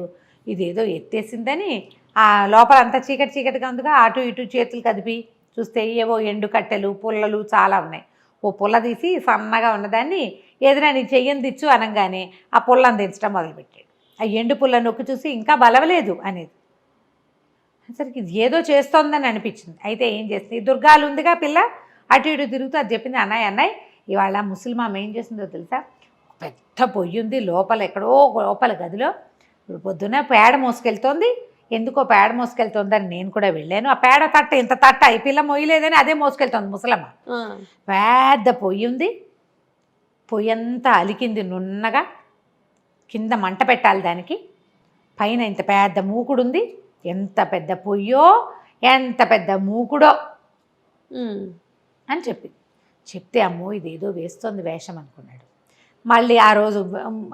ఇదేదో ఎత్తేసిందని ఆ లోపలంతా చీకటిగా ఉందిగా, అటు ఇటు చేతులు కదిపి చూస్తే ఏవో ఎండు కట్టెలు పుల్లలు చాలా ఉన్నాయి. ఓ పుల్ల తీసి సన్నగా ఉన్నదాన్ని ఏదైనా నీ చెయ్యని దిచ్చు అనగానే ఆ పుల్లని దించడం మొదలుపెట్టాడు. ఆ ఎండు పుల్ల నొక్కి చూసి ఇంకా బలవలేదు అనేది. సరికి ఇది ఏదో చేస్తోందని అనిపించింది. అయితే ఏం చేస్తుంది, దుర్గాలు ఉందిగా పిల్ల, అటు ఇటు తిరుగుతూ అది చెప్పింది. అన్నయ్య ఇవాళ ముసలిమామ ఏం చేసిందో తెలుసా, పెద్ద పొయ్యి ఉంది లోపల, ఎక్కడో లోపల గదిలో. ఇప్పుడు పొద్దున పేడ మోసుకెళ్తోంది. ఎందుకో పేడ మోసుకెళ్తోందని నేను కూడా వెళ్ళాను. ఆ పేడ తట్ట ఇంత తట్ట ఈ పిల్ల మొయ్యలేదని అదే మోసుకెళ్తోంది ముసలమ్మ. పెద్ద పొయ్యి ఉంది. పొయ్యి అంతా అలికింది నున్నగా. కింద మంట పెట్టాలి దానికి. పైన ఇంత పెద్ద మూకుడుంది. ఎంత పెద్ద పొయ్యో ఎంత పెద్ద మూకుడో అని చెప్తే అమ్మో ఇదేదో వేస్తోంది వేషం అనుకున్నాడు. మళ్ళీ ఆ రోజు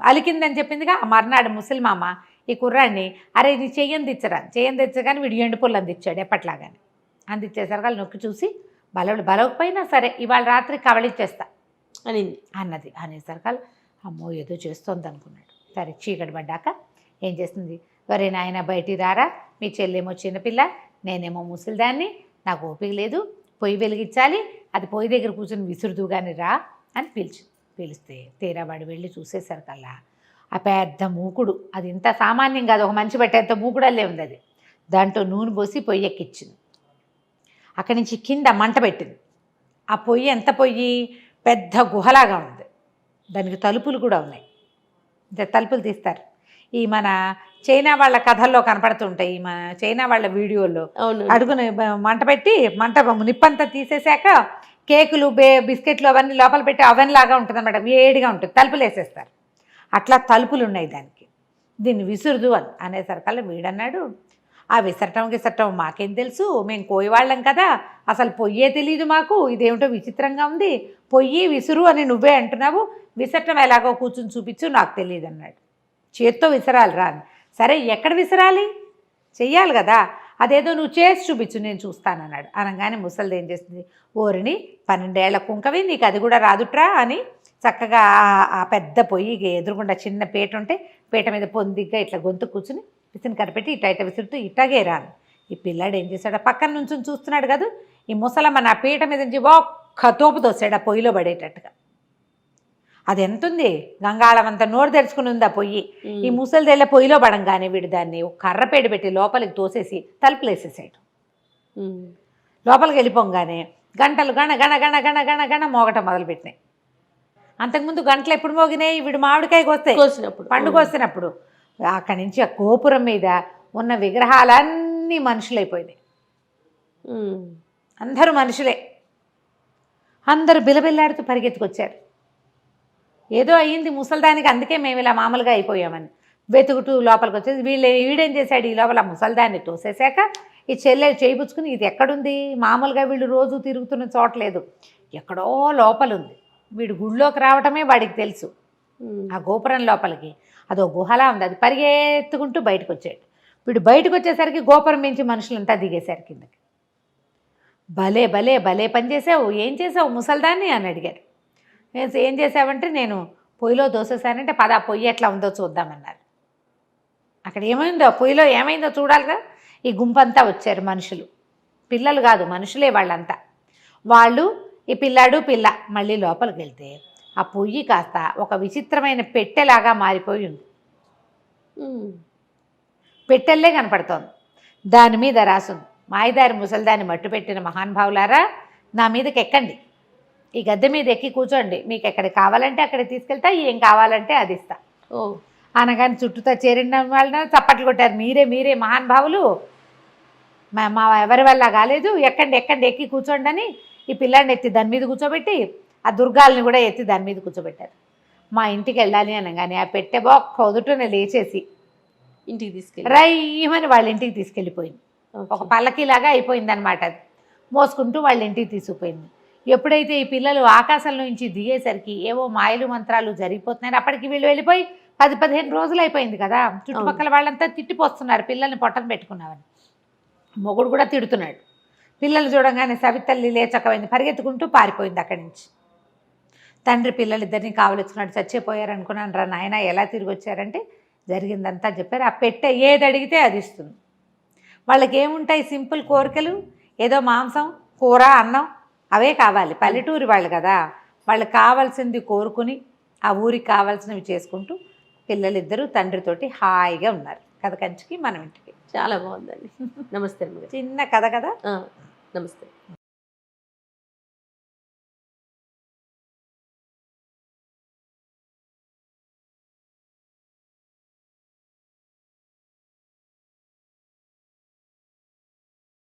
అలికిందని చెప్పిందిగా, ఆ మర్నాడు ముసలిమామ ఈ కుర్రాడిని అరే ఇది చెయ్యని తెచ్చగానే వీడు ఎండు పుల్ల అందించాడు ఎప్పట్లాగానే. అందించేసరికి వాళ్ళు నొక్కి చూసి బలవకపోయినా సరే ఇవాళ రాత్రి కవళిచ్చేస్తా అనేసరికి అమ్మో ఏదో చేస్తోంది అనుకున్నాడు. సరే చీకటి పడ్డాక ఏం చేస్తుంది, వరే నాయన బయటికి రారా, మీ చెల్లేమో చిన్నపిల్ల, నేనేమో ముసలిదాన్ని, నాకు ఓపిక లేదు, పొయ్యి వెలిగించాలి, అది పొయ్యి దగ్గర కూర్చొని విసురుదు కానీ రా అని పిలిస్తే తీరావాడు వెళ్ళి చూసేసరికల్లా ఆ పెద్ద మూకుడు, అది ఇంత సామాన్యం కాదు, ఒక మంచి పెట్టేంత మూకుడల్లే ఉంది. అది దాంట్లో నూనె పోసి పొయ్యి ఎక్కించింది. అక్కడి నుంచి కింద మంట పెట్టింది. ఆ పొయ్యి ఎంత పొయ్యి, పెద్ద గుహలాగా ఉంది. దానికి తలుపులు కూడా ఉన్నాయి. తలుపులు తీస్తారు. ఈ మన చైనా వాళ్ళ కథల్లో కనపడుతుంటాయి, మన చైనా వాళ్ళ వీడియోల్లో. అడుగున మంట పెట్టి నిప్పంతా తీసేసాక కేకులు బిస్కెట్లు అవన్నీ లోపల పెట్టి అవెన్ లాగా ఉంటుంది అన్నమాట, వేడిగా ఉంటుంది, తలుపులు వేసేస్తారు. అట్లా తలుపులు ఉన్నాయి దానికి. దీన్ని విసురుదు అనేసరికల్లా వీడన్నాడు, ఆ విసరటం మాకేం తెలుసు, మేము కోయవాళ్ళం కదా, అసలు పొయ్యే తెలియదు మాకు, ఇదేమిటో విచిత్రంగా ఉంది, పొయ్యి విసురు అని నువ్వే అంటున్నావు, విసరటం ఎలాగో కూర్చుని చూపించు, నాకు తెలియదు అన్నాడు. చేత్తో విసరాలి రా. సరే ఎక్కడ విసరాలి, చెయ్యాలి కదా, అదేదో నువ్వు చేసి చూపించు నేను చూస్తానన్నాడు. అనగానే ముసలిది ఏం చేస్తుంది, ఓరిని 12 ఏళ్ల కుంకవి నీకు అది కూడా రాదుట్రా అని చక్కగా ఆ పెద్ద పొయ్యికి ఎదురుగుండా చిన్న పీట ఉంటే పీట మీద పొందిగ్గా ఇట్లా గొంతు కూర్చుని విసిని కనిపెట్టి ఇట్ట విసురుతూ ఇట్టాగే రాను. ఈ పిల్లాడు ఏం చేశాడు, పక్కన నుంచి చూస్తున్నాడు కదా, ఈ ముసలమ్మ నా పీట మీద నుంచి ఒక్క తోపు తోసాడు ఆ పొయ్యిలో పడేటట్టుగా. అది ఎంతుంది, గంగాళం అంతా నోరు తెరుచుకుని ఉంది ఆ పొయ్యి. ఈ ముసలిదేళ్ళ పొయ్యిలో పడంగానే వీడు దాన్ని ఒక కర్రపేట పెట్టి లోపలికి తోసేసి తలుపులు వేసేసాడు. లోపలికి వెళ్ళిపోగానే గంటలు గణ గణ గణ గణ గణ గణ మోగటం మొదలుపెట్టినాయి. అంతకుముందు గంటలు ఎప్పుడు మోగినాయి, వీడు మామిడికాయ పండు కోసినప్పుడు. అక్కడి నుంచి ఆ గోపురం మీద ఉన్న విగ్రహాలన్నీ మనుషులైపోయినాయి. అందరూ మనుషులే. అందరూ బిలబిల్లాడుతూ పరిగెత్తుకొచ్చారు. ఏదో అయ్యింది ముసల్దానికి, అందుకే మేము ఇలా మామూలుగా అయిపోయామని వెతుకుతూ లోపలికి వచ్చేది. వీడేం చేశాడు, ఈ లోపల ముసల్దాన్ని తోసేశాక ఈ చెల్లెలు చేయిపుచ్చుకుని ఇది ఎక్కడుంది, మామూలుగా వీళ్ళు రోజు తిరుగుతున్న చోట్లేదు, ఎక్కడో లోపల ఉంది. వీడు గుళ్ళోకి రావటమే వాడికి తెలుసు. ఆ గోపురం లోపలికి అదో గుహలా ఉంది. అది పరిగెత్తుకుంటూ బయటకు వచ్చాడు. వీడు బయటకు వచ్చేసరికి గోపురం మించి మనుషులంతా దిగేశారు కిందకి. భలే భలే భలే పని చేసావు, ఏం చేసావు ముసల్దాన్ని అని అడిగారు. ఏం చేసావంటే నేను పొయ్యిలో దోసేసానంటే పద పొయ్యి ఎట్లా ఉందో చూద్దామన్నారు. అక్కడ ఏమైందో, పొయ్యిలో ఏమైందో చూడాలిగా. ఈ గుంపంతా వచ్చారు మనుషులు, పిల్లలు కాదు మనుషులే వాళ్ళంతా. వాళ్ళు ఈ పిల్లాడు పిల్ల మళ్ళీ లోపలికి వెళ్తే ఆ పొయ్యి కాస్త ఒక విచిత్రమైన పెట్టెలాగా మారిపోయి ఉంది. పెట్టెల్లే కనపడుతోంది. దాని మీద రాసుంది, మాయదారి ముసలిదాన్ని మట్టు పెట్టిన మహానుభావులారా, నా మీదకి ఎక్కండి, ఈ గద్దె మీద ఎక్కి కూర్చోండి, మీకు ఎక్కడికి కావాలంటే అక్కడికి తీసుకెళ్తా, ఏం కావాలంటే అది ఇస్తా. అనగానే చుట్టూతో చేరిన వాళ్ళని చప్పట్లు కొట్టారు, మీరే మీరే మహానుభావులు, మా ఎవరి వల్ల కాలేదు, ఎక్కండి ఎక్కండి ఎక్కి కూర్చోండి అని ఈ పిల్లాడిని ఎత్తి దాని మీద కూర్చోబెట్టి ఆ దుర్గాల్ని కూడా ఎత్తి దాని మీద కూర్చోబెట్టారు. మా ఇంటికి వెళ్ళాలి అనగానే ఆ పెట్టె బొక్క వదుటనే లేచేసి ఇంటికి తీసుకెళ్ళి రైమని వాళ్ళ ఇంటికి తీసుకెళ్ళిపోయింది. ఒక పల్లకీలాగా అయిపోయింది అనమాట. అది మోసుకుంటూ వాళ్ళ ఇంటికి తీసుకుపోయింది. ఎప్పుడైతే ఈ పిల్లలు ఆకాశంలో నుంచి దిగేసరికి ఏవో మాయలు మంత్రాలు జరిగిపోతున్నాయి. అప్పటికి వీళ్ళు వెళ్ళిపోయి 10-15 రోజులు అయిపోయింది కదా. చుట్టుపక్కల వాళ్ళంతా తిట్టిపోస్తున్నారు, పిల్లల్ని పొట్టన పెట్టుకున్నామని. మొగుడు కూడా తిడుతున్నాడు. పిల్లలు చూడగానే సవితల్లి లేచకపోయింది, పరిగెత్తుకుంటూ పారిపోయింది అక్కడి నుంచి. తండ్రి పిల్లలిద్దరిని కావలించుకున్నాడు, చచ్చిపోయారు అనుకున్నాను రా నాయన, ఎలా తిరిగి వచ్చారంటే జరిగిందంతా చెప్పారు. ఆ పెట్టె ఏది అడిగితే అది ఇస్తుంది. వాళ్ళకి ఏముంటాయి సింపుల్ కోరికలు, ఏదో మాంసం కూర అన్నం అవే కావాలి. పల్లెటూరి వాళ్ళు కదా, వాళ్ళకి కావాల్సింది కోరుకుని ఆ ఊరికి కావాల్సినవి చేసుకుంటూ పిల్లలిద్దరూ తండ్రితోటి హాయిగా ఉన్నారు. కథ కంచికి మనం ఇంటికి. చాలా బాగుందండి. నమస్తే అమ్మగారు. చిన్న కథ కదా. నమస్తే.